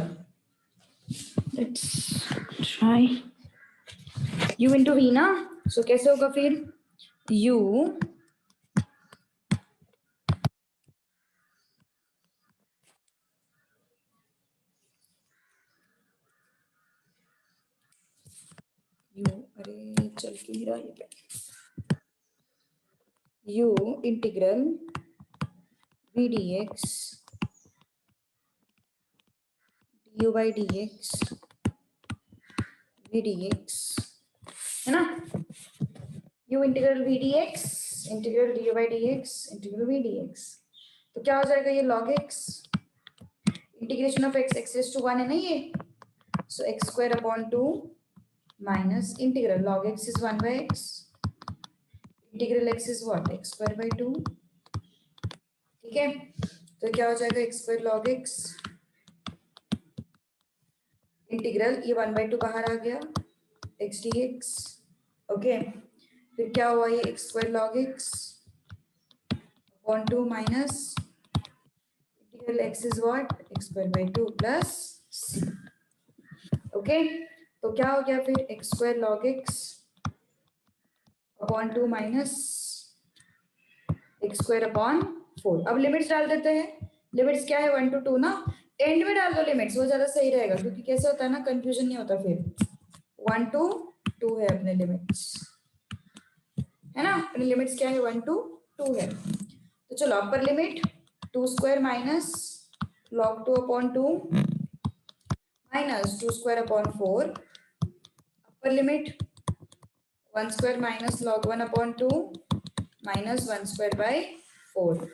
let's try u into v ना, सो कैसे होगा फिर u अरे चल के ही रहा ये u integral v dx du by dx v dx है ना, u integral v dx integral du by dx integral v dx, तो क्या हो जाएगा ये log x integration of x excess to 1 है ना ये, सो x square upon 2 minus integral log x is 1 by x integral x is what x square by 2, ठीक है, तो क्या हो जाएगा x square log x integral ये 1 by 2 बाहर आ गया x dx, ओके फिर क्या हुआ ये x square log x upon 2 minus integral x is what x square by 2 plus c, okay तो क्या हो गया फिर x square log x upon 2 minus x square upon 4, अब लिमिट्स डाल देते हैं, लिमिट्स क्या है 1 to 2 ना, एंड में डाल दो लिमिट्स, वो ज्यादा सही रहेगा क्योंकि कैसे होता है ना कंफ्यूजन नहीं होता फिर, 1 to 2 है अपने लिमिट्स, है ना, अपने लिमिट्स क्या है 1 to 2 है, तो चलो upper limit 2 square minus log 2 upon 2 minus 2 square upon 4, upper limit 1 square minus log 1 upon 2 minus 1 square by 4,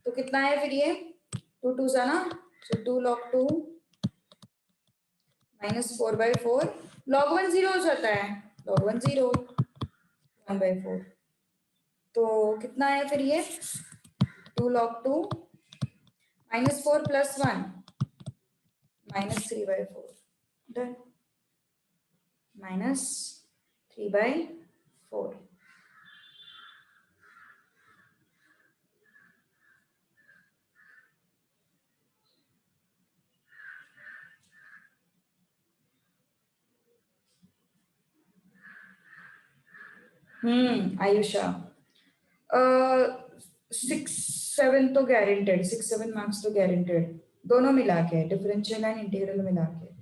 तो कितना है फिर ये 2 2 सा ना, सो 2 log 2 माइनस 4 बाय 4, log 1 0 हो जाता है, log 1 0 1 बाय 4, तो कितना है फिर ये 2 log 2 minus 4 plus 1 minus 3 by 4, done minus 3 by 4, Ayusha 6 7 तो गारंटेड, 6 7 मार्क्स तो गारंटेड, दोनों मिला के डिफरेंशियल एंड इंटीग्रल मिला के,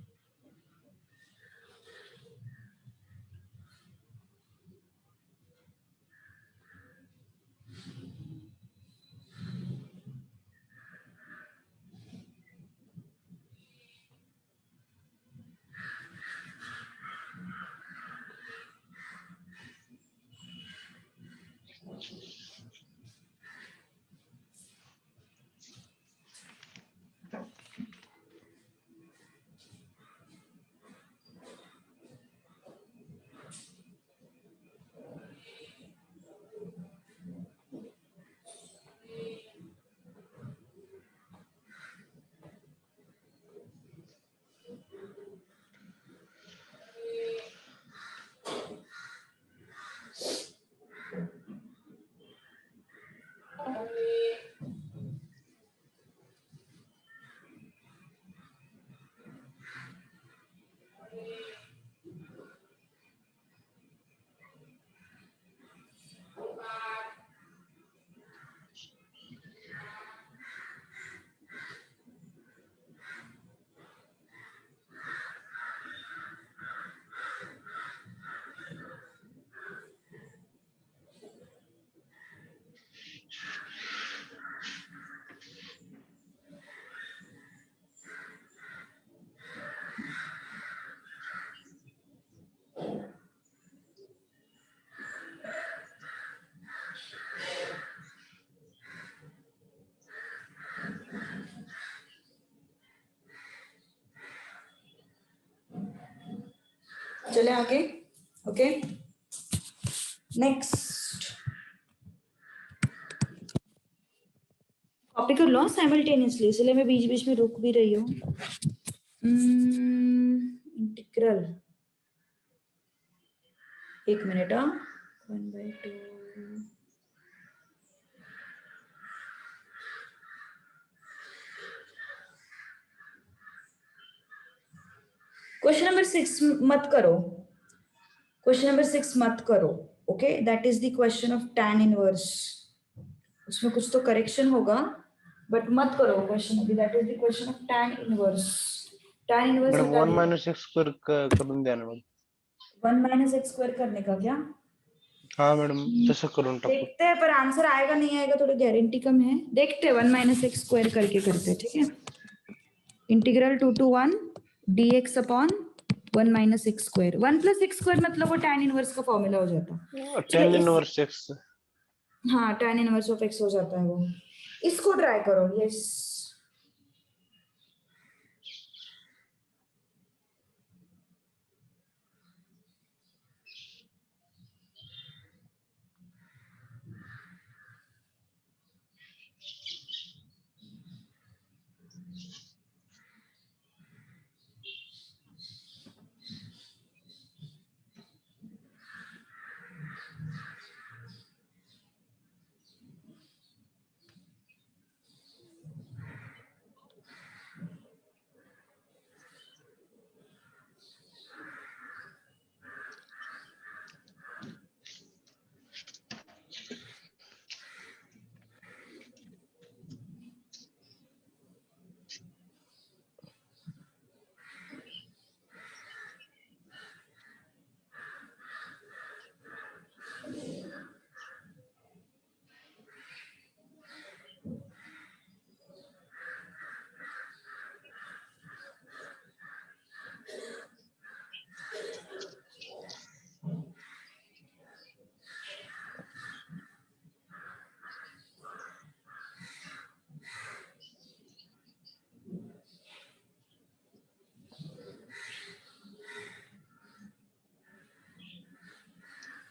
चले आगे। ओके नेक्स्ट कॉपी कर लो साइमल्टेनियसली, इसलिए मैं बीच बीच में रुक भी रही हूँ। इंटीग्रल, एक मिनट। 1/2 क्वेश्चन नंबर 6 मत करो, क्वेश्चन नंबर 6 मत करो। Okay that is the question of tan inverse, उसमें कुछ तो करेक्शन होगा बट मत करो क्वेश्चन अभी। That is the question of tan inverse. tan inverse madam हटा 1 दो। माइनस एक्स स्क्वायर करून द्या ना मैडम। 1 माइनस एक्स स्क्वायर करने का क्या? हाँ मैडम तसं करून टाकू। देखते हैं पर आंसर आएगा नहीं आएगा थोड़ी गारंटी कम है। देखते हैं 1 माइनस एक्स स्क्वायर करके करते हैं, ठीक है। Integral 2 to 1 dx upon 1 minus X square. 1 plus x square मतलब वो tan इनवर्स का फॉर्मूला हो जाता। tan inverse x. हाँ tan इनवर्स ऑफ एक्स हो जाता है वो। इसको ट्राई करो। Yes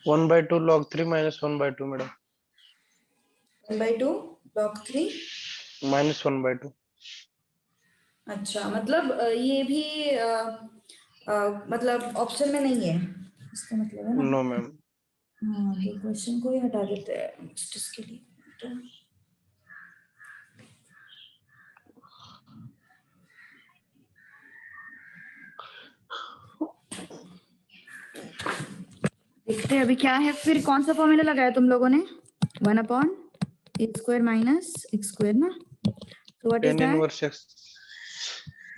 1/2 log 3 minus 1/2 madam. 1/2 log 3 minus 1/2। अच्छा मतलब ये भी मतलब ऑप्शन में नहीं है इसका मतलब है ना। No ma'am. हाँ तो क्वेश्चन को ही हटा देते हैं नेक्स्ट इसके लिए। देखते हैं अभी क्या है। फिर कौन सा फॉर्मूला लगाया तुम लोगों ने? 1 अपॉन ए स्क्वायर माइनस एक्स स्क्वायर ना। तो what is tan that? Inverse x.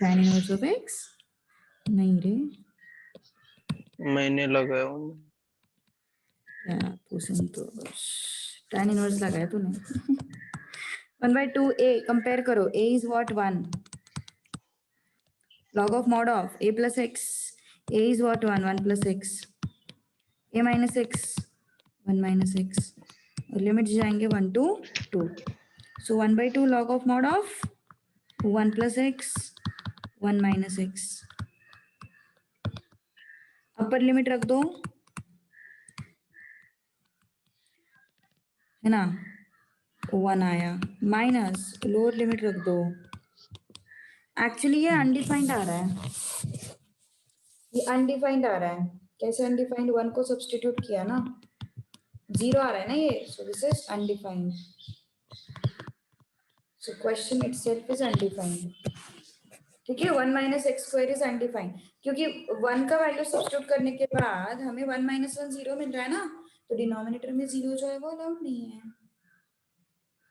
tan inverse of x नहीं रे, मैंने लगाया हूँ। क्या क्वेश्चन तो tan इनवर्स लगाया तूने। 1/2 a कंपेयर करो। a is what 1 log of mod of a plus x। a is what 1 plus x। a minus x 1 minus x और लिमिट जाएंगे 1 to 2। so 1/2 log of mod of 1 plus x 1 minus x। Upper limit रख दो है ना, 1 आया minus lower limit रख दो। Actually ये अनडिफाइंड आ रहा है, ये अनडिफाइंड आ रहा है। कैसे अनडिफाइंड? 1 को सब्स्टिट्यूट किया ना, 0 आ रहा है ना ये। सो this is undefined. So question itself is undefined. ठीक है 1 minus X square is undefined क्योंकि 1 का वैल्यू सब्स्टिट्यूट करने के बाद हमें 1 माइनस 1 0 मिल रहा है ना, तो डिनोमिनेटर में 0 जो है वो अलाउड नहीं है।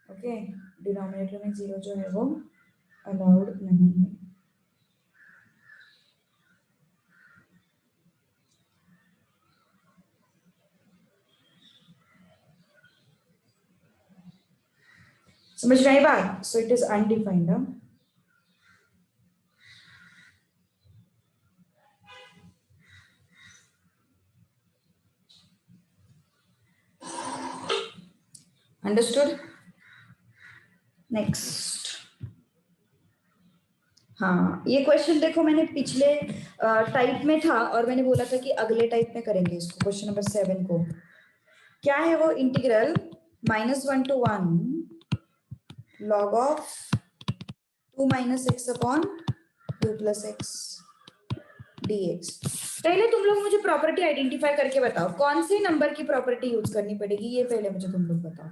ओके डिनोमिनेटर में 0 जो है वो अलाउड नहीं है। समझ में आई बात? So it is undefined. Understood? Next. हाँ ये क्वेश्चन देखो मैंने पिछले टाइप में था और मैंने बोला था कि अगले टाइप में करेंगे इसको, क्वेश्चन नंबर 7 को। क्या है वो? Integral -1 to 1 log of 2 - x upon 2 + x dx। पहले तुम लोग मुझे प्रॉपर्टी आइडेंटिफाई करके बताओ, कौन से नंबर की प्रॉपर्टी यूज करनी पड़ेगी, ये पहले मुझे तुम लोग बताओ।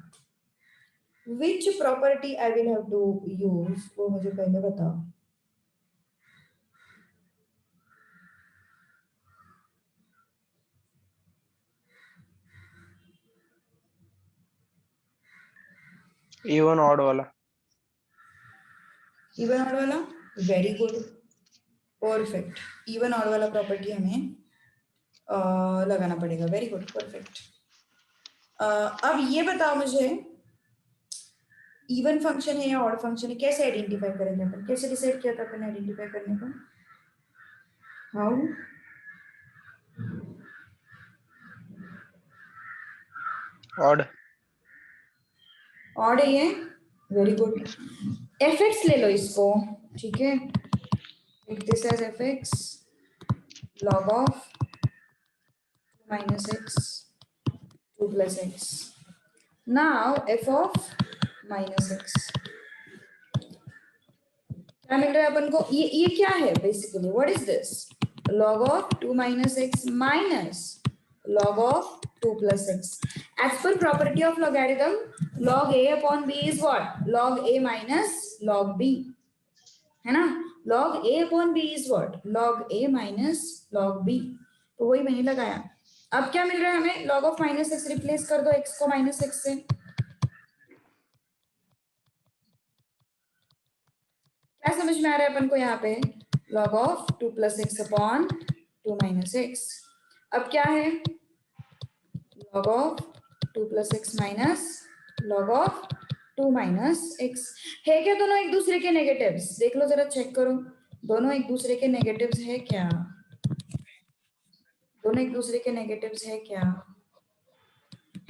Which property I will have to use, वो मुझे पहले बताओ। इवन ऑड वाला। इवन ऑड वाला, very good, perfect. Even odd वाला प्रॉपर्टी हमें लगाना पड़ेगा, वेरी गुड, परफेक्ट। अब ये बताओ मुझे, इवन फंक्शन है या ऑड फंक्शन है, कैसे आइडेंटिफाई करेंगे अपन? कैसे डिसाइड किया था अपन आइडेंटिफाई करने का? हाउ? ऑड। ऑड है ये, वेरी गुड। fx ले लो इसको, ठीक है, this as fx log of -x 2 + x। now f of -x क्या मिल रहा है अपन को? ये क्या है basically? What is this? log of 2 - x minus log of 2 + x। as per property of logarithm, log a upon b is what? log a minus log b, है ना? log a upon b is what? log a minus log b। तो वही मैंने लगाया। अब क्या मिल रहा है हमें? log of -x रिप्लेस कर दो x को -x से। क्या समझ में आ रहा है अपन को यहाँ पे? log of 2 + x upon 2 - x। अब क्या है? log of 2 + x minus log of 2 - x। है क्या दोनों एक दूसरे के नेगेटिव्स? देख लो जरा, चेक करो, दोनों एक दूसरे के नेगेटिव्स है क्या? दोनों एक दूसरे के नेगेटिव्स है क्या?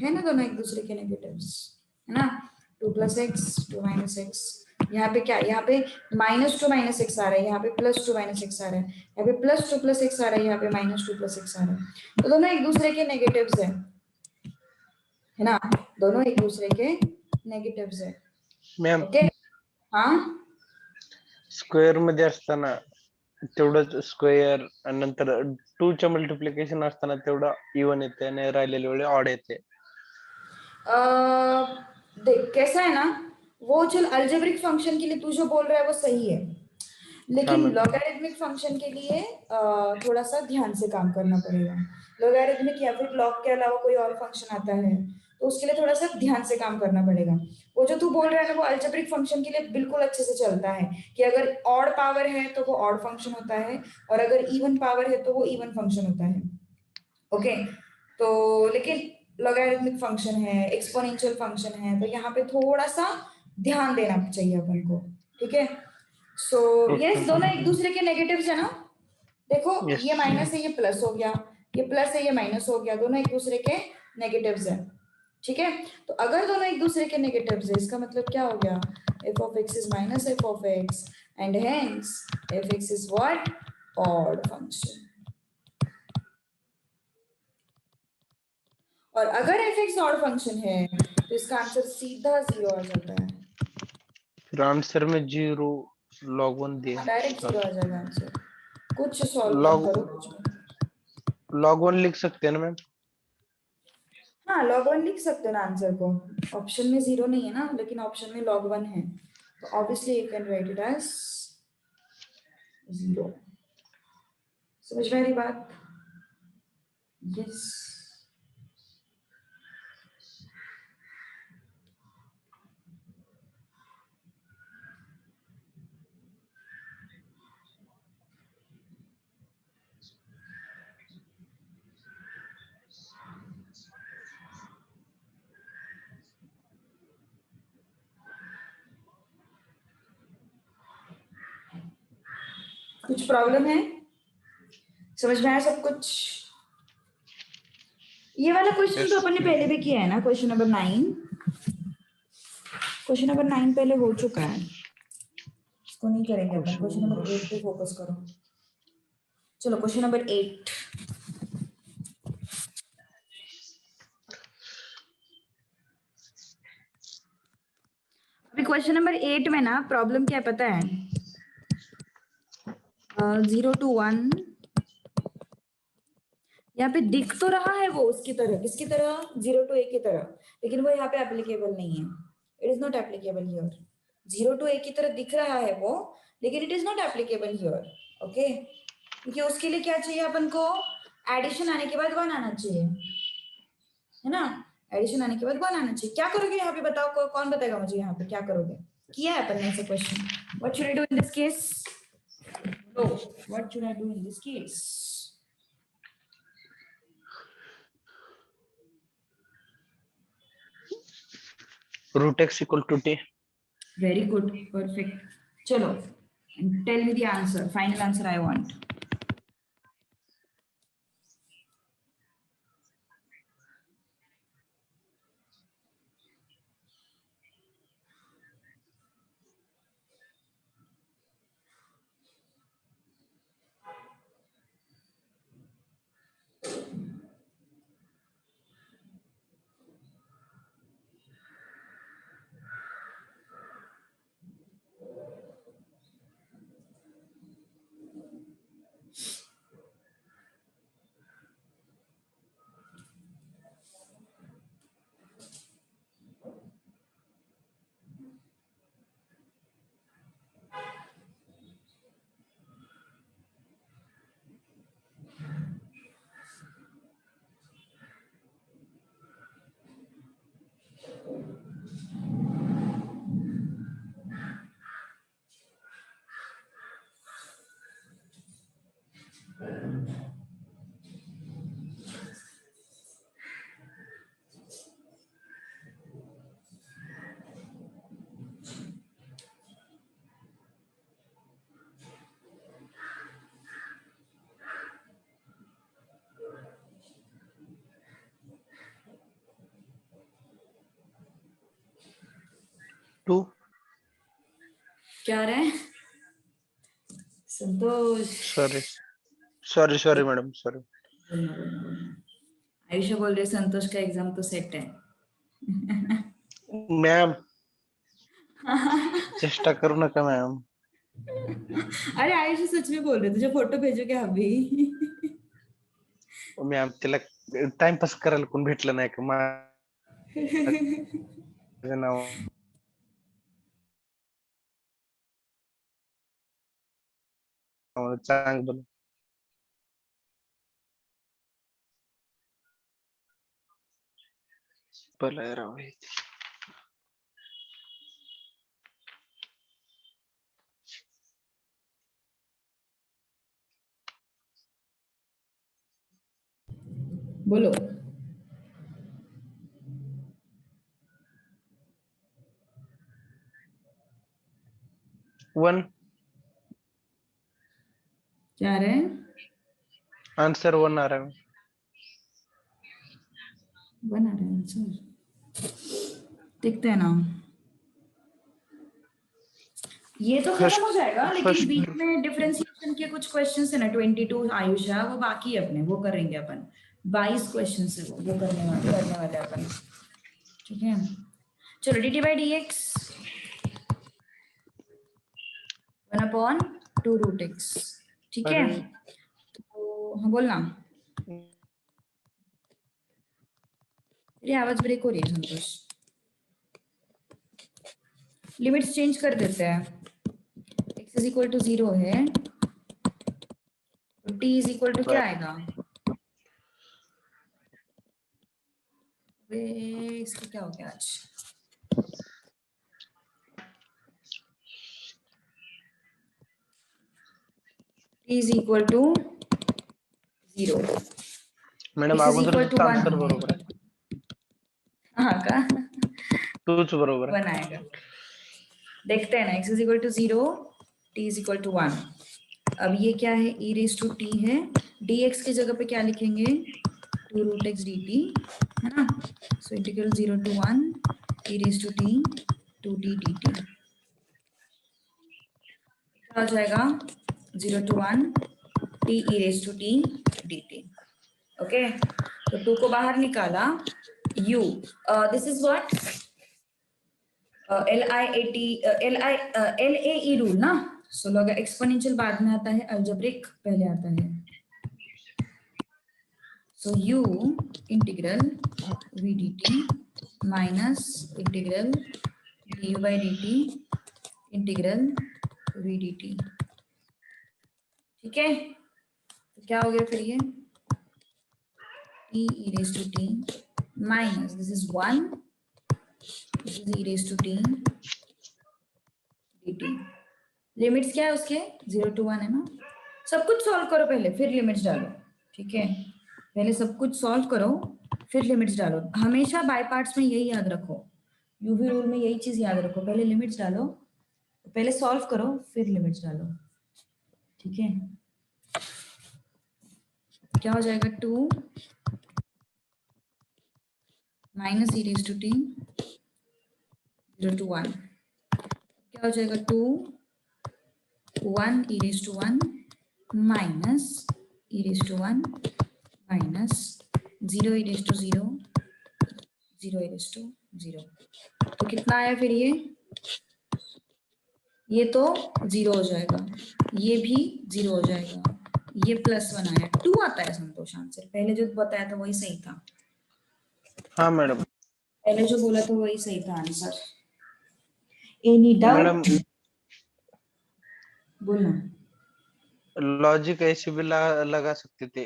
है ना, दोनों एक दूसरे के नेगेटिव्स, है ना? 2 + x 2 - x। यहाँ पे क्या? यहाँ पे -2 - x आ रहा है, यहाँ पे +2 - x आ रहा है, यहाँ पे +2 + x आ रहा है, यहाँ पे -2 + x आ रहा है। तो दोनों एक दूसरे के नेगेटिव्स है ना? दोनों एक दूसरे के नेगेटिव्स है। मॅम ओके, हाँ, स्क्वेअर मध्ये असताना तेवढंच स्क्वेअर आणि नंतर 2 च्या मल्टिप्लिकेशन असताना तेवढा इवन येते आणि राहिलेल्या वेळी ऑड येते। देख कैसा है ना, वो चल अल्जेब्रिक फंक्शन के लिए तू जो बोल रहा है वो सही है, हाँ लेकिन मैम। लॉगरिथमिक फंक्शन के लिए थोड़ा सा ध्यान से काम करना पड़ेगा। लॉगरिथमिक या फिर लॉग के अलावा कोई और फंक्शन आता है तो उसके लिए थोड़ा सा ध्यान से काम करना पड़ेगा। वो जो तू बोल रहा है ना वो अल्जेब्रिक फंक्शन के लिए बिल्कुल अच्छे से चलता है कि अगर ऑड पावर है तो वो ऑड फंक्शन होता है और अगर इवन पावर है तो वो इवन फंक्शन होता है। ओके, तो लेकिन लॉगरिथमिक फंक्शन है, एक्सपोनेंशियल फंक्शन है, तो यहाँ पे थोड़ा सा ध्यान देना चाहिए अपन को, ठीक है? सो यस, दोनों एक दूसरे के नेगेटिव्स है ना? देखो, यस। ये माइनस है, ये प्लस हो गया, ये प्लस है, ये माइनस हो गया, दोनों एक दूसरे के नेगेटिव्स है, ठीक है? तो अगर दोनों एक दूसरे के नेगेटिव्स है, इसका मतलब क्या हो गया? f of x is minus f of x and hence fx is what? Odd function। और अगर fx ऑड फंक्शन है तो इसका आंसर सीधा 0 आ जाता है। फिर आंसर में 0 log 1 दिया। डायरेक्ट 0 आ जाएगा आंसर, कुछ सॉल्व मत करो, कुछ मत। log 1 लिख सकते हैं ना मैम? हाँ, log 1 लिख सकते हो ना आंसर को, ऑप्शन में 0 नहीं है ना, लेकिन ऑप्शन में log 1 है, तो obviously you can write it as 0। समझ में आ रही बात? यस। कुछ प्रॉब्लम है? समझ में आया सब कुछ? ये वाला क्वेश्चन तो अपन ने पहले भी किया है ना, क्वेश्चन नंबर 9। क्वेश्चन नंबर 9 पहले हो चुका है, इसको नहीं करेंगे अपन। क्वेश्चन नंबर 8 पे फोकस करो, चलो क्वेश्चन नंबर 8। अभी क्वेश्चन नंबर 8 में ना प्रॉब्लम क्या है पता है? 0 to 1 यहाँ पे दिख तो रहा है वो उसकी तरह, किसकी तरह? 0 to a की तरह, लेकिन वो यहाँ पे एप्लीकेबल नहीं है। It is not applicable here. 0 to a की तरह दिख रहा है वो, लेकिन it is not applicable here. Okay, क्योंकि उसके लिए क्या चाहिए अपन को? एडिशन आने के बाद 1 आना चाहिए, है ना? एडिशन आने के बाद 1 आना चाहिए। क्या करोगे यहाँ पे बताओ, कौन बताएगा मुझे यहाँ पे क्या करोगे? किया है अपन ने ऐसे क्वेश्चन। What should I do in this case? No, what should I do in this case? root x equal to t. Very good, perfect. Chalo, and tell me the answer, final answer I want. Two. क्या रहे संतोष? Sorry madam, sorry. Ayusha बोल रही संतोष का exam तो set है। Ma'am चेष्टा करू नका मैम. अरे आयुषा सच में बोल रहे, तुझे फोटो भेजोगे अभी? मॅम तिला टाइमपास करायला कोण भेटलं नाही का? माझं नाव चांगलं भलं राव. बोलो। वन. क्या रहे? आंसर 1 आ रहा है. बना रहे आंसर, देखते हैं ना। ये तो खत्म हो जाएगा, लेकिन बीच में डिफरेंशिएशन के कुछ क्वेश्चंस है ना 22 आयुषा, वो बाकी है अपने, वो करेंगे अपन। 22 क्वेश्चंस है वो करने वाले अपन। ठीक है, चलो dt by dx 1/2 root x। ठीक है, तो हाँ बोलना। तेरी आवाज ब्रेक हो रही है संतोष। लिमिट्स चेंज कर देते हैं। x इज इक्वल टू 0 है, t इज इक्वल टू क्या आएगा? वे इसका क्या हो गया आज? t is equal to 0। Madam अगोदरच आन्सर बरोबर आहे. हाँ का? तूच बरोबर है। 1 आएगा। देखते हैं ना, x is equal to 0, t is equal to 1। अब ये क्या है? e रेज टू t है, dx की जगह पे क्या लिखेंगे? 2 root x dt, है ना? So integral 0 to 1 e raise to t 2t dt। क्या हो जाएगा? 0 to 1 T E raise to T D T. Okay, तो 2 को बाहर निकाला, u, this is what, LAE rule ना। सो लॉग एक्सपोनेंशियल बाद में आता है, अलजेब्रिक पहले आता है। सो u integral v dt minus integral du by dt integral v dt। ठीक है, तो क्या हो गया फिर ये, e raised to t minus this is 1, this is e raised to t dt। Limits क्या है उसके, 0 to 1 है ना। सब कुछ सॉल्व करो पहले, फिर लिमिट्स डालो। ठीक है, पहले सब कुछ सॉल्व करो, फिर लिमिट्स डालो। हमेशा बाय पार्ट्स में यही याद रखो, यूवी रूल में यही चीज याद रखो, पहले लिमिट्स डालो, पहले सॉल्व करो, फिर लिमिट्स डालो। ठीक है, क्या हो जाएगा, 2 minus e raised to t 0 to 1, क्या हो जाएगा, 2 1 e raised to 1 minus e raised to 1 minus 0 e raised to 0 0 e raised to 0। तो कितना आया फिर ये तो 0 हो जाएगा, ये भी 0 हो जाएगा, ये +1 आया, 2 आता है संतोष आंसर। पहले जो बताया था वही सही था। हाँ मैडम, पहले जो बोला था वही सही था आंसर। एनी डाउट मैडम बोलना। लॉजिक ऐसे भी लगा सकते थे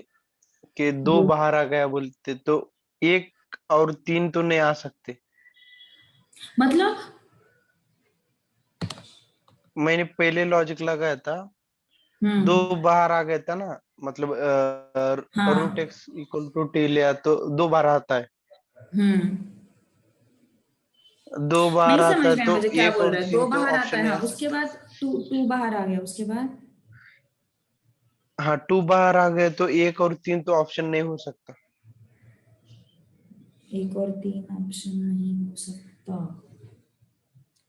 कि 2 बोल। बाहर आ गया बोलते तो 1 और 3 तो नहीं आ सकते। मतलब मैंने पहले लॉजिक लगाया था, 2 बाहर आ गया था ना, मतलब हाँ root x equal to t लिया तो 2 बार आता है, 2 बार नहीं आता समझ है में तो मुझे क्या 1 बोल और रहा है, 3 2 तो बाहर आता ऑप्शन है, नहीं हाँ आ उसके सकता। बाद 2 बाहर आ गया, उसके बाद हाँ 2 बाहर आ गए तो 1 और 3 तो ऑप्शन नहीं हो सकता। 1 और 3 ऑप्शन नहीं हो सकता।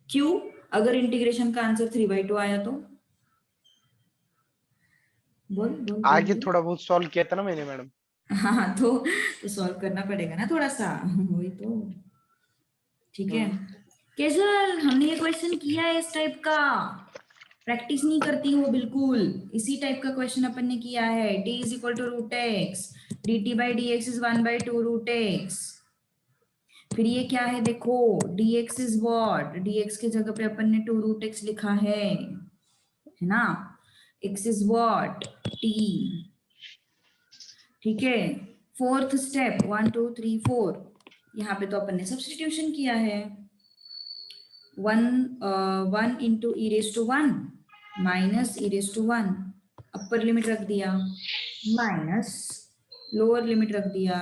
क्यों? अगर इंटीग्रेशन का आंसर 3/2 आया तो बोल बोल बोल आगे बोल। थोड़ा बहुत सॉल्व किया था ना मैंने मैडम। हाँ तो सॉल्व करना पड़ेगा ना थोड़ा सा, वही तो। ठीक है, केजल हमने ये क्वेश्चन किया है इस टाइप का, प्रैक्टिस नहीं करती हो बिल्कुल। इसी टाइप का क्वेश्चन अपन ने किया है, t is equal to root x dt by d x is 1/2 root x. फिर ये क्या है देखो, dx इज व्हाट, dx के जगह पे अपन ने 2 रूट एक्स लिखा है ना। x is what, t। ठीक है, 4th स्टेप 1 2 3 4, यहाँ पे तो अपन ने सब्स्टिट्यूशन किया है। 1 into E raise to 1 minus E raise to 1, upper limit रख दिया, माइनस लोअर लिमिट रख दिया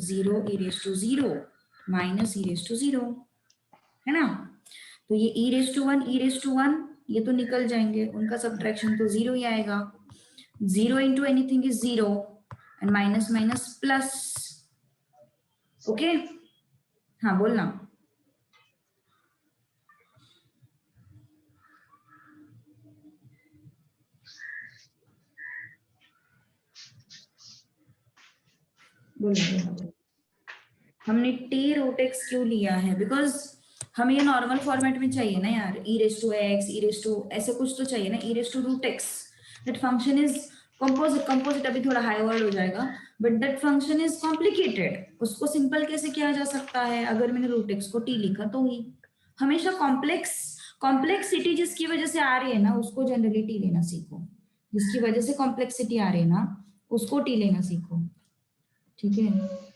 0 E raise to 0 minus E raise to 0, है ना। तो ये E raise to 1 E raise to 1 ये तो निकल जाएंगे, उनका सब्ट्रैक्शन तो 0 ही आएगा। 0 into anything is 0 and minus minus plus. Okay, हाँ बोलना। बोलना। हमने टी रूट एक्स क्यों लिया है, बिकॉज हमें ये नॉर्मल फॉर्मेट में चाहिए ना यार, E raise to X E raise to ऐसे कुछ तो चाहिए ना, E raise to root X. That function is composite, composite अभी थोड़ा हाई वर्ड हो जाएगा, but that function is complicated. उसको सिंपल कैसे किया जा सकता है, अगर मैंने रूट एक्स को टी लिखा तो ही। हमेशा कॉम्प्लेक्सिटी जिसकी वजह से आ रही है ना उसको जनरली टी लेना सीखो, जिसकी वजह से कॉम्प्लेक्सिटी आ रही है ना उसको टी लेना सीखो। ठीक है,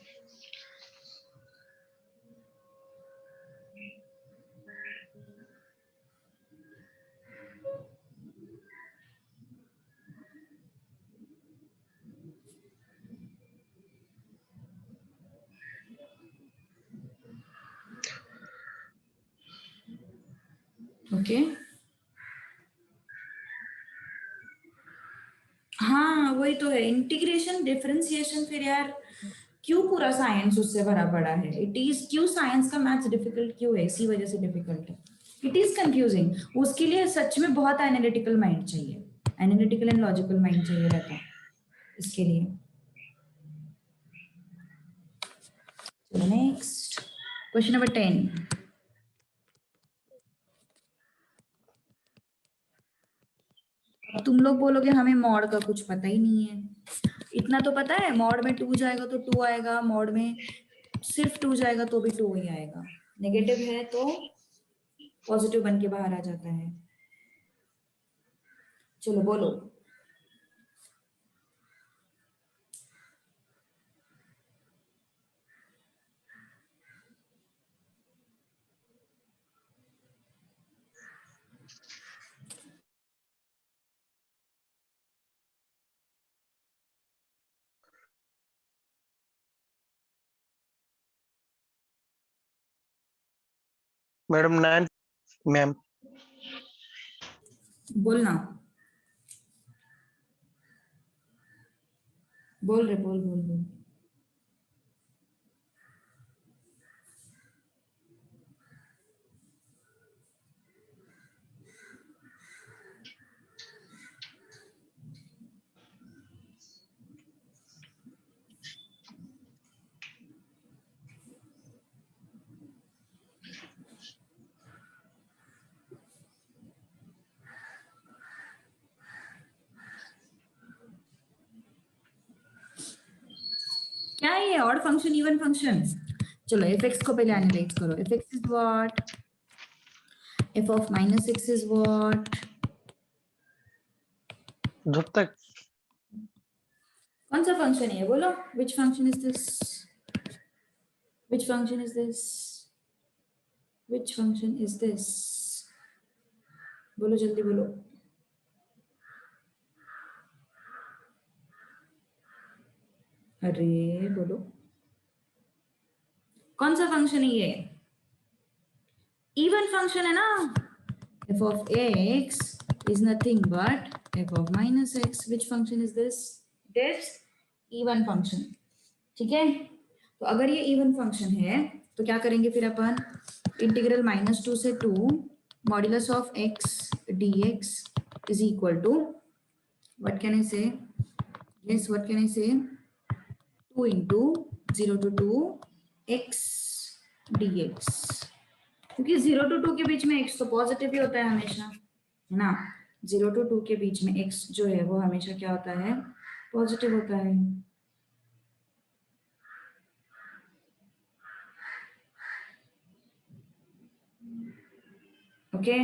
ओके हाँ वही तो है, इंटीग्रेशन डिफरेंशिएशन। फिर यार क्यों पूरा साइंस उससे भरा पड़ा है, इट इज क्यों साइंस का मैथ्स डिफिकल्ट क्यों है, इसी वजह से डिफिकल्ट है, इट इज कंफ्यूजिंग। उसके लिए सच में बहुत एनालिटिकल माइंड चाहिए, एनालिटिकल एंड लॉजिकल माइंड चाहिए रहता है। इसके लिए। चलो नेक्स्ट क्वेश्चन नंबर 10। अब तुम लोग बोलोगे हमें मॉड का कुछ पता ही नहीं है। इतना तो पता है, मॉड में 2 जाएगा तो 2 आएगा, मॉड में सिर्फ 2 जाएगा तो भी 2 ही आएगा, नेगेटिव है तो पॉजिटिव बन के बाहर आ जाता है। चलो बोलो। Madam 9 ma'am. बोलना, बोल रहे, बोल बोल बोल। क्या है ये ऑड फंक्शन इवन फंक्शन? चलो fx को पहले एनालाइज करो। fx is what, f of minus x is what? जब तक कौन सा फंक्शन है बोलो? which function is this? which function is this? which function is this? बोलो जल्दी बोलो। अरे बोलो, कौन सा फंक्शन है ये? इवन फंक्शन है ना। f of x is nothing but f of minus x. which function is this? this even function। ठीक है, तो अगर ये इवन फंक्शन है तो क्या करेंगे फिर अपन? इंटीग्रल -2 से 2 modulus of x dx is equal to what can I say? yes, what can I say? 2 into 0 to 2 x dx, क्योंकि 0 to 2 के बीच में x तो पॉजिटिव ही होता है हमेशा, है ना। 0 to 2 के बीच में x जो है वो हमेशा क्या होता है? पॉजिटिव होता है। ओके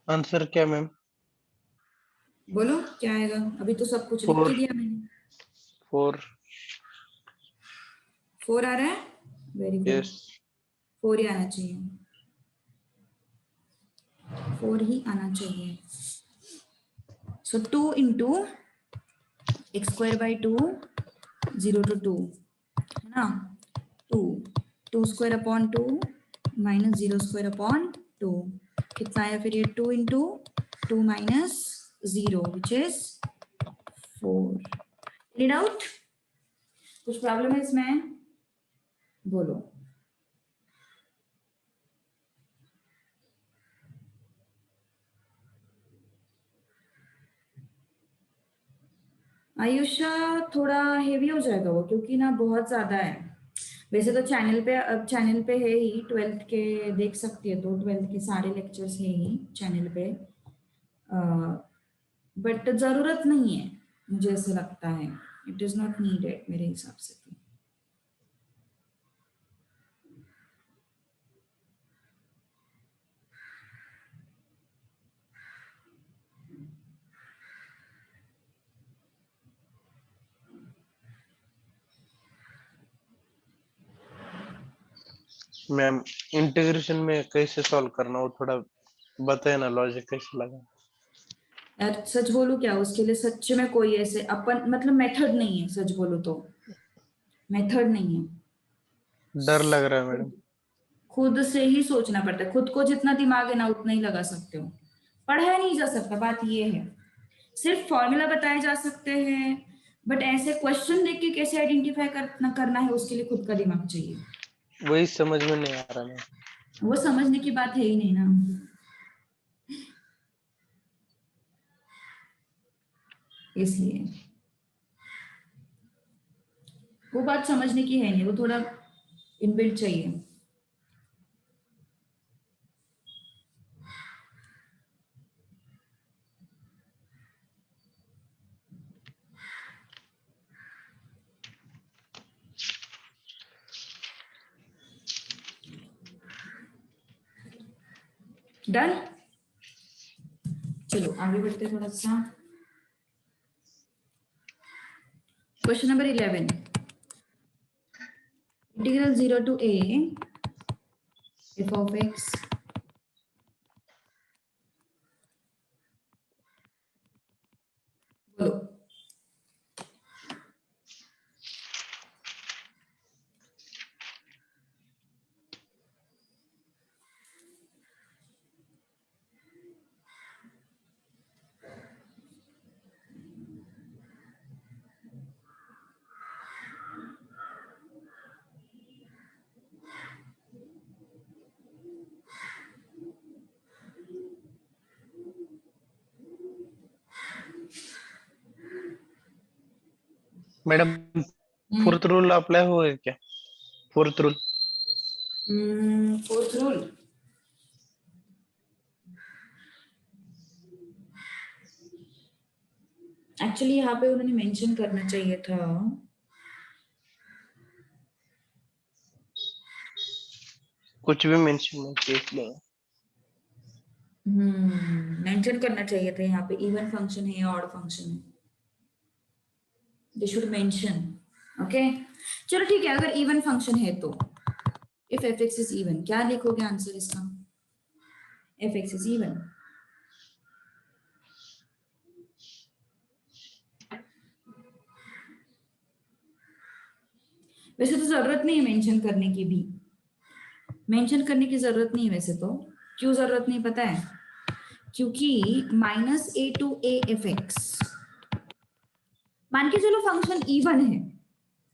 आंसर क्या मैम? बोलो क्या आएगा? अभी तो सब कुछ लिख के 4 दिया मैंने। 4 4 आ रहा है, वेरी गुड। यस 4 ही आना चाहिए, 4 ही आना चाहिए। सो 2 into x square by 2 0 to 2 है ना। 2 square upon 2 minus 0 square upon 2 कितना आया फिर ये? 2 into 2 minus 0 which is 4। Any doubt? कुछ प्रॉब्लम है इसमें? बोलो। आयुषा थोड़ा हेवी हो जाएगा वो, क्योंकि ना बहुत ज्यादा है। वैसे तो चैनल पे है ही, 12th के देख सकती है तो 12th के सारे लेक्चर्स है ही चैनल पे, बट जरूरत नहीं है मुझे ऐसे लगता है। इट इज नॉट नीडेड मेरे हिसाब से तो। मैम इंटीग्रेशन में कैसे सॉल्व करना वो थोड़ा बताए ना, लॉजिक कैसे लगा? यार सच बोलूं क्या, उसके लिए सच में कोई ऐसे अपन मतलब मेथड नहीं है। सच बोलूं तो मेथड नहीं है। डर लग रहा है मैडम। खुद से ही सोचना पड़ता है। खुद को जितना दिमाग है ना उतना ही लगा सकते हो। पढ़ाया नहीं जा सकता, बात ये है। सिर्फ फॉर्मूला बताए जा सकते हैं, बट ऐसे क्वेश्चन देख के कैसे आइडेंटिफाई करना है उसके लिए खुद का दिमाग चाहिए। वही समझ में नहीं आ रहा है। वो समझने की बात है ही नहीं ना, इसलिए वो बात समझने की है नहीं, वो थोड़ा इनबिल्ट चाहिए। डन, चलो आगे बढ़ते थोड़ा सा। Question number 11, integral 0 to a f of x बोलो। मैडम फोर्थ रूल अप्लाई होगा क्या? Fourth rule fourth rule, actually यहाँ पे उन्होंने मेंशन करना चाहिए था। कुछ भी मेंशन नहीं किया इसलिए। मेंशन करना चाहिए था यहाँ पे इवन फंक्शन है या ऑड फंक्शन है, दे शुड मेंशन। ओके चलो ठीक है, अगर इवन फंक्शन है तो if F x is even, क्या लिखोगे आंसर इसका? एफ एक्स इज इवन, वैसे तो जरूरत नहीं है मेंशन करने की भी, मेंशन करने की जरूरत नहीं है वैसे तो। क्यों जरूरत नहीं पता है? क्योंकि -a to a F x, मान के चलो फंक्शन इवन है,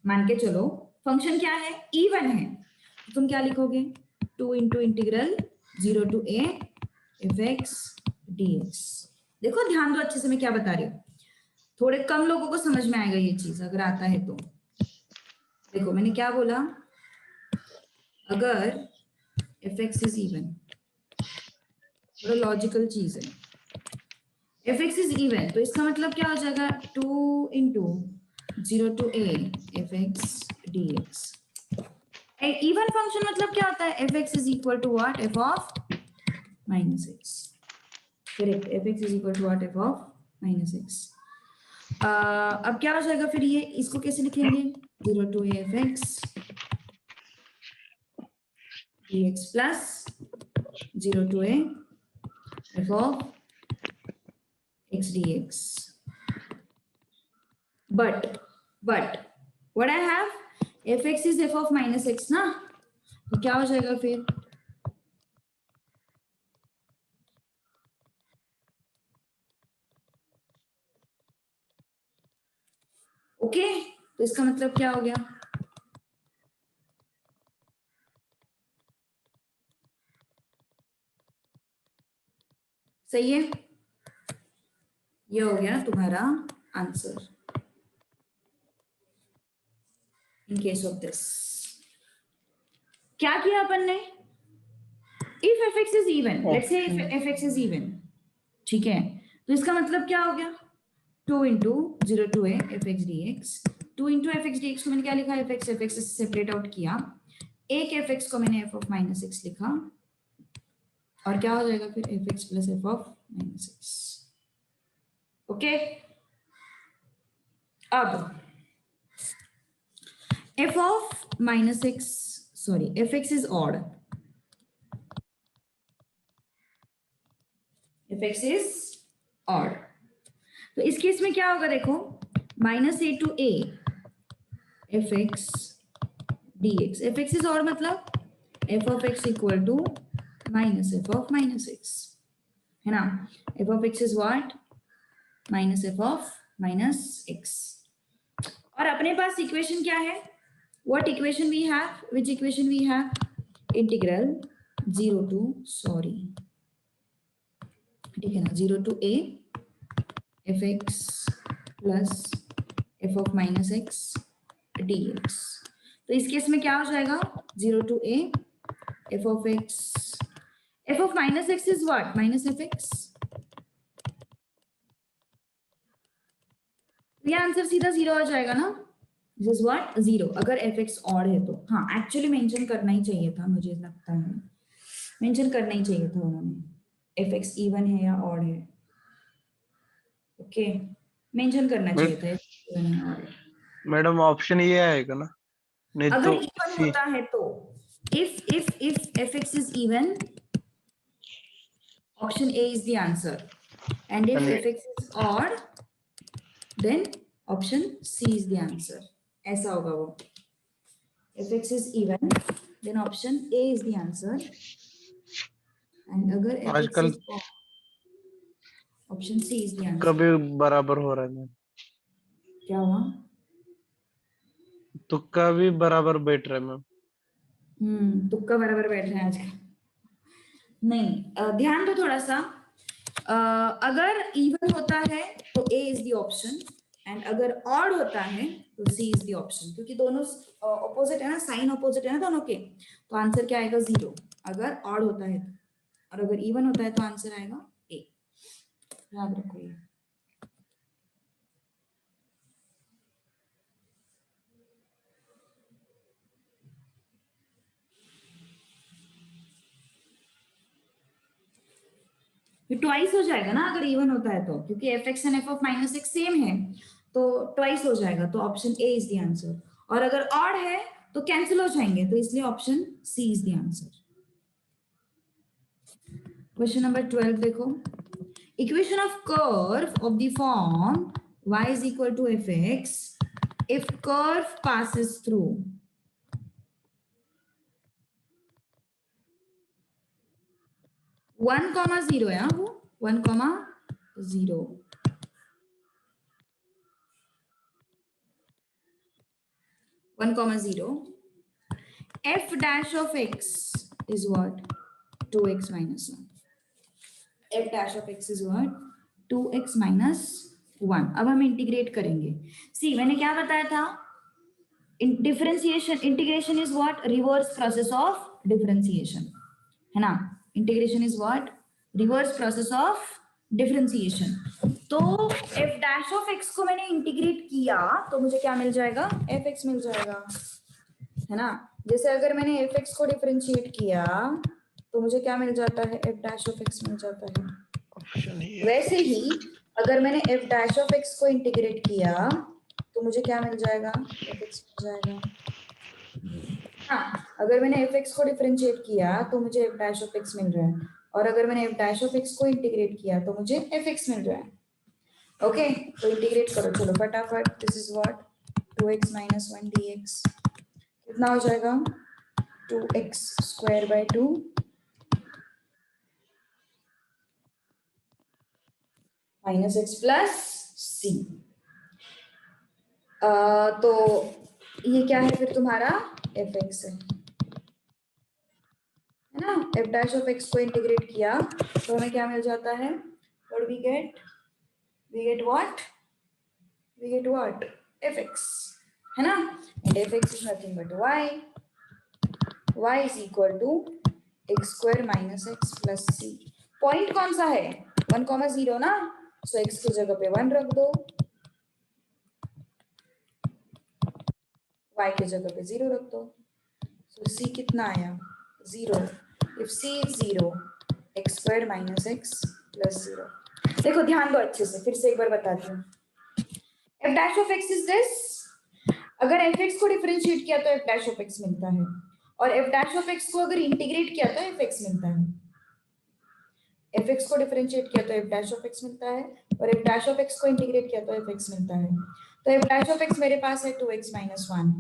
मान के चलो फंक्शन क्या है, इवन है, तो तुम क्या लिखोगे? 2 into integral 0 to a F x dx। देखो ध्यान दो अच्छे से मैं क्या बता रही हूँ, थोड़े कम लोगों को समझ में आएगा ये चीज, अगर आता है तो। देखो मैंने क्या बोला, अगर एफ एक्स इज इवन, थोड़ा लॉजिकल चीज है, एफ एक्स इज इवन तो इसका मतलब क्या हो जाएगा? 2 into 0 to a F x dx। Even function मतलब क्या होता है? F x is equal to what? F of minus x. Correct, f x is equal to what? F of minus x. अब क्या हो जाएगा फिर, ये इसको कैसे लिखेंगे? 0 to a F x dx plus 0 to a f of x dx। but what I have, fx is f of minus x ना, तो क्या हो जाएगा फिर? ओके तो इसका मतलब क्या हो गया? सही है, ये हो गया तुम्हारा answer in case of this. क्या किया अपन ने? If F x is even, let's say if F x is even, ठीक है, तो इसका मतलब क्या हो गया? 2 into 0 to a F x d x. 2 into F x d x को मैंने क्या लिखा? एफ एक्स से सेपरेट आउट किया, एक एफ एक्स को मैंने एफ ऑफ माइनस एक्स लिखा, और क्या हो जाएगा फिर? F X plus F of minus X. Okay अब F of minus X, sorry F x is odd, F x is odd, तो इस केस में क्या होगा? देखो -a to a F x dx, F x is odd मतलब F of X equal to minus F of minus X, है ना? F of x is what? Minus F of minus X. और अपने पास इक्वेशन क्या है? What equation we have? Which equation we have? Integral 0 to, sorry, ठीक है ना, 0 to a fx plus f of minus x dx। तो इस केस में क्या हो जाएगा? 0 to a f of x, f of minus x is what? Minus fx। ये आंसर सीधा 0 आ जाएगा ना। This is what? 0, अगर fx ऑड है तो। हाँ, एक्चुअली मेंशन करना ही चाहिए था, मुझे लगता है मेंशन करना ही चाहिए था उन्होंने, fx इवन है या ऑड है। ओके, मेंशन करना चाहिए था इवन है ऑड है। मैडम ऑप्शन ये आएगा ना, नहीं अगर तो इवन सी। होता है तो if fx is even, option A is the answer, and if fx is odd, then option C is the answer। ऐसा होगा वो, fx is even, then option A is the answer, and अगर fx आजकल is odd, option C is the answer। कभी बराबर हो रहा है मैम, क्या हुआ? तुक्का भी बराबर बैठ रहा है मैम। तुक्का बराबर बैठ रहे हैं आजकल। नहीं, ध्यान दो थोड़ा सा। अगर इवन होता है तो A is the option, and अगर ऑड होता है तो C इज द ऑप्शन, क्योंकि दोनों ऑपोजिट है ना, साइन ऑपोजिट है ना दोनों के, तो आंसर क्या आएगा? 0 अगर ऑड होता है तो, और अगर इवन होता है तो आंसर आएगा A। याद रखो ये। ट्वाइस हो जाएगा ना अगर इवन होता है तो, क्योंकि F x and f of minus x same है, तो ट्वाइस हो जाएगा, तो option A is the answer. और अगर ऑड है तो कैंसिल हो जाएंगे, तो इसलिए option C is the answer. Question number 12 देखो, equation of curve of the form y is equal to fx if curve passes through 1,0 है वो, 1,0, 1,0, f dash of x is what? 2x minus 1। f dash of x is what? 2x minus 1। अब हम integrate करेंगे। सी, मैंने क्या बताया था? Differentiation, integration is what? Reverse process of differentiation, है ना। Integration is what? Reverse process of differentiation. तो f डैश ऑफ x को मैंने इंटीग्रेट किया तो मुझे क्या मिल जाएगा? fx मिल जाएगा, है ना। जैसे अगर मैंने fx को डिफरेंशिएट किया तो मुझे क्या मिल जाता है? f डैश ऑफ x मिल जाता है। ऑप्शन ही है। वैसे ही अगर मैंने f डैश ऑफ x को इंटीग्रेट किया तो मुझे क्या मिल जाएगा? fx मिल जाएगा। हाँ, अगर मैंने fx को डिफरेंशिएट किया तो मुझे f डैश ऑफ x मिल रहा है, और अगर मैंने f डैश ऑफ x को इंटीग्रेट किया तो मुझे fx मिल रहा है। ओके, तो इंटीग्रेट करो चलो फटाफट। This is what? 2x minus 1 dx कितना हो जाएगा? 2x square by 2 minus x plus c। तो ये क्या है फिर तुम्हारा? fx है ना। f dash of x को इंटीग्रेट किया तो हमें क्या मिल जाता है? What we get? We get what? We get what? fx, है ना। And fx is nothing but y। y is equal to x square minus x plus c। Point कौन सा है? 1,0 ना, so x की जगह पे 1 रख दो, y की जगह पे 0 रख दो, so c कितना आया? 0। if c is 0, x square minus x plus 0। देखो ध्यान दो अच्छे से, फिर से एक बार बताती हूँ। f dash of x is this। अगर fx को डिफरेंशिएट किया तो f dash of x मिलता है, और f dash of x को अगर इंटीग्रेट किया तो fx मिलता है। fx को डिफरेंशिएट किया तो f dash of x मिलता है, और f dash of x को इंटीग्रेट किया तो fx मिलता है। तो f dash of x मेरे पास है 2x minus 1।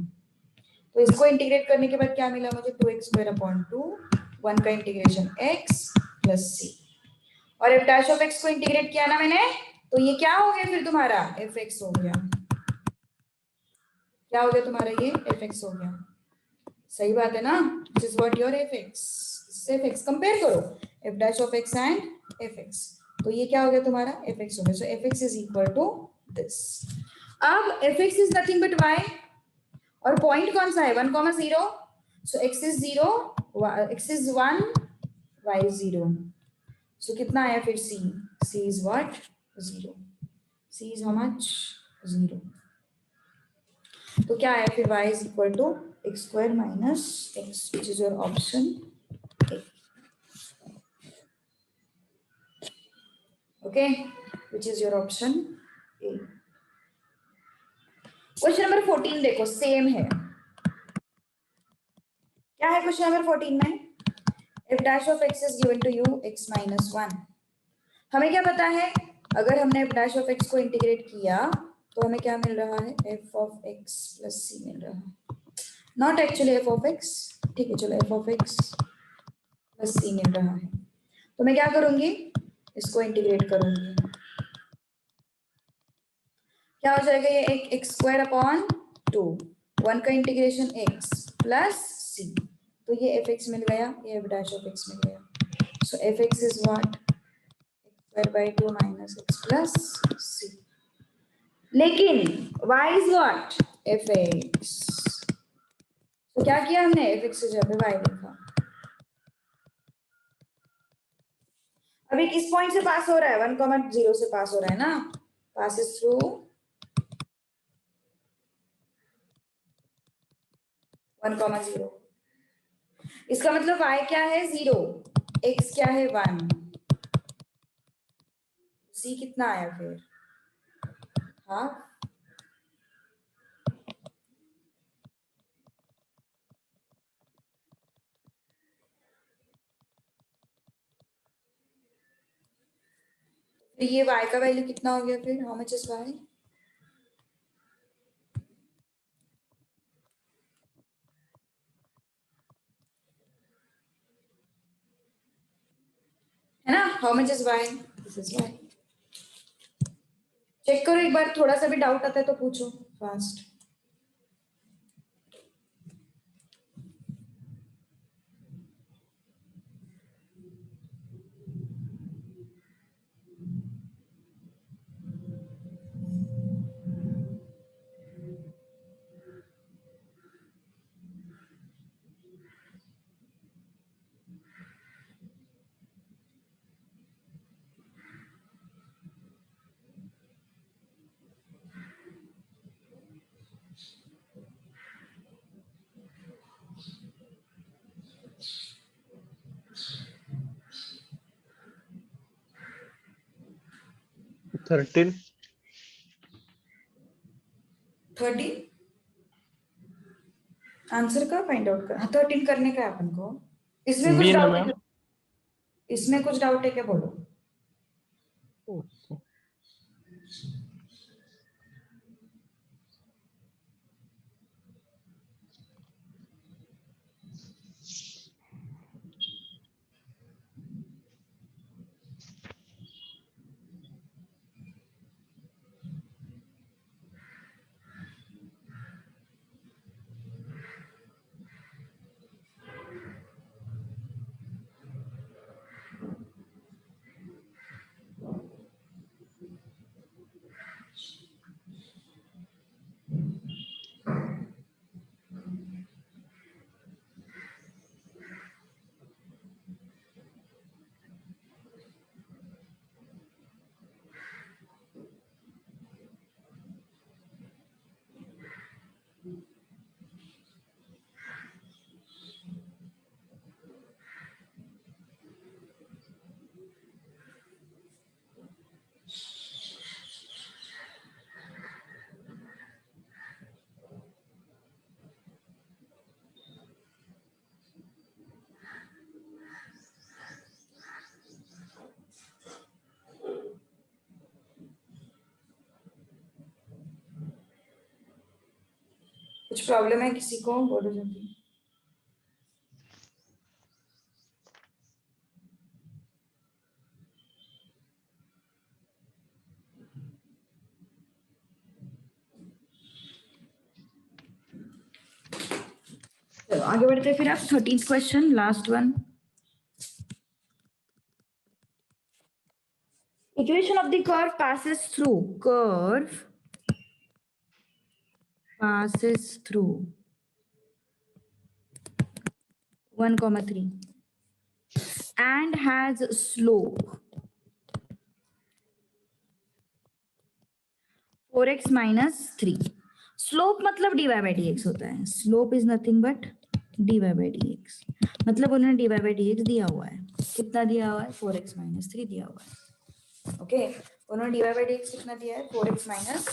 तो इसको इंटीग्रेट करने के बाद क्या मिला मुझे? 2x square upon 2, 1 का इंटीग्रेशन x plus c। और f dash of x को इंटीग्रेट किया ना मैंने, तो ये क्या हो गया फिर तुम्हारा? fx हो गया। क्या हो गया तुम्हारा, ये एफ एक्स हो गया, सही बात है ना, this is what your F X, compare करो F dash of X and F X, तो ये क्या हो गया तुम्हारा एफ एक्स हो गया, so F x is equal to this. अब F x is nothing but Y, और पॉइंट कौन सा है 1,0, so X is 0, X is 1, Y is 0, so कितना आया फिर C, C is what 0, C is how much 0, तो क्या आया फिर y is equal to X square minus X, which is your option A, okay, which is your option A. Question number 14 देखो, same है, क्या है क्वेश्चन नंबर 14 में, if dash of x is given to you x minus 1, हमें क्या पता है, अगर हमने एफ डैश ऑफ एक्स को इंटीग्रेट किया तो हमें क्या मिल रहा है, f of x plus c मिल रहा है, not actually f of x, ठीक है चलो f of x plus c मिल रहा है, तो मैं क्या करूंगी, इसको इंटीग्रेट करूंगी, क्या हो जाएगा ये, एक एक्स स्क्वायर अपॉन 2, 1 का इंटीग्रेशन एक्स प्लस सी, तो ये एफ एक्स मिल गया, ये एफ डैश ऑफ एक्स मिल गया, so F x is what X square by 2 minus X plus C, लेकिन y is what F X, तो क्या किया हमने, एफ एक्स की जगह पे y लिखा, अभी किस पॉइंट से पास हो रहा है, 1,0 से पास हो रहा है ना, passes थ्रू 1,0, इसका मतलब y क्या है 0, x क्या है 1, c कितना आया फिर, हाँ, तो ये y का वैल्यू कितना हो गया फिर, हाउ मच इज y, है ना, how much is y, this is y, check करो एक बार, थोड़ा सा भी डाउट आता है तो पूछो फास्ट, थर्टीन 13 आंसर का फाइंड आउट कर, हाँ 13 करने का है अपन को, इसमें कुछ बी ना डाउट मैम। है, इसमें कुछ डाउट है क्या, बोलो, कुछ प्रॉब्लम है किसी को, बोलो जल्दी, चलो आगे बढ़ते हैं फिर आप 13th question, last one. Equation of the curve passes through 1, 3 and has slope 4x minus 3. Slope मतलब dy by dx होता है। Slope is nothing but dy by dx, मतलब उन्होंने dy by dx दिया हुआ है। कितना दिया हुआ है? 4x minus 3 दिया हुआ है। ओके, उन्होंने dy by dx कितना दिया है? 4x minus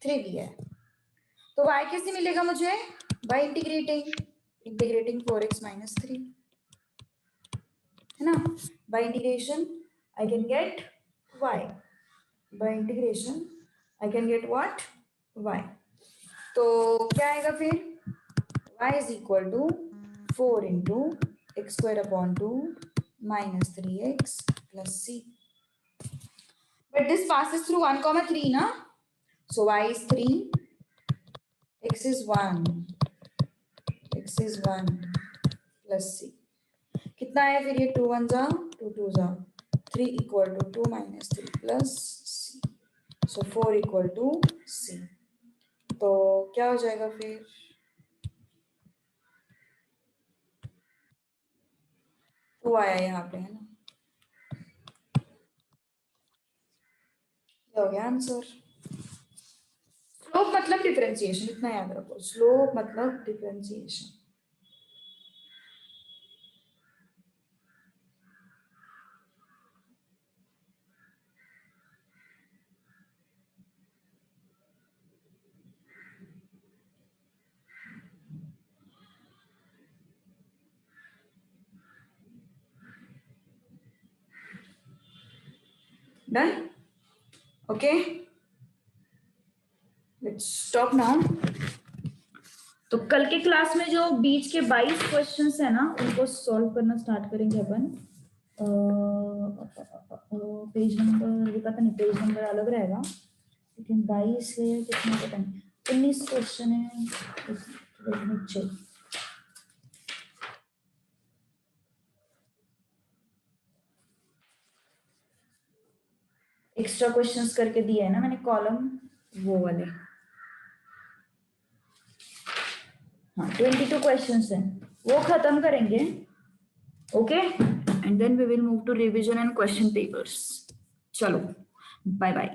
3 दिया है। तो y कैसे मिलेगा मुझे? by इंटीग्रेटिंग 4x minus 3, है ना? by integration I can get y, by integration I can get what? y. तो क्या आएगा फिर? y is equal to 4 into x square upon 2 minus 3x plus c. But this passes through 1, 3 na? So y is 3, x is 1 plus c. कितना है फिर ये? 2 1 जा 2 2 जा 3 equal to 2 minus 3 plus c. So 4 equal to c. तो क्या हो जाएगा फिर? तो आया यहाँ पे, है ना? क्या हो गया आंसर? स्लोप मतलब डिफरेंशिएशन, इतना याद रखो। स्लोप मतलब differentiation. Done? Okay, let's stop now. तो कल के क्लास में जो बीच के 22 क्वेश्चंस है ना, उनको सॉल्व करना स्टार्ट करेंगे अपन। पेज नंबर, पता नहीं पेज नंबर अलग रहेगा, लेकिन 22 है कितना पता नहीं, 19 क्वेश्चन है। एक्स्ट्रा क्वेश्चंस करके दिए है ना मैंने कॉलम, वो वाले। हाँ 22 क्वेश्चंस हैं, वो खत्म करेंगे। Okay, and then we will move to revision and question papers. चलो बाय बाय।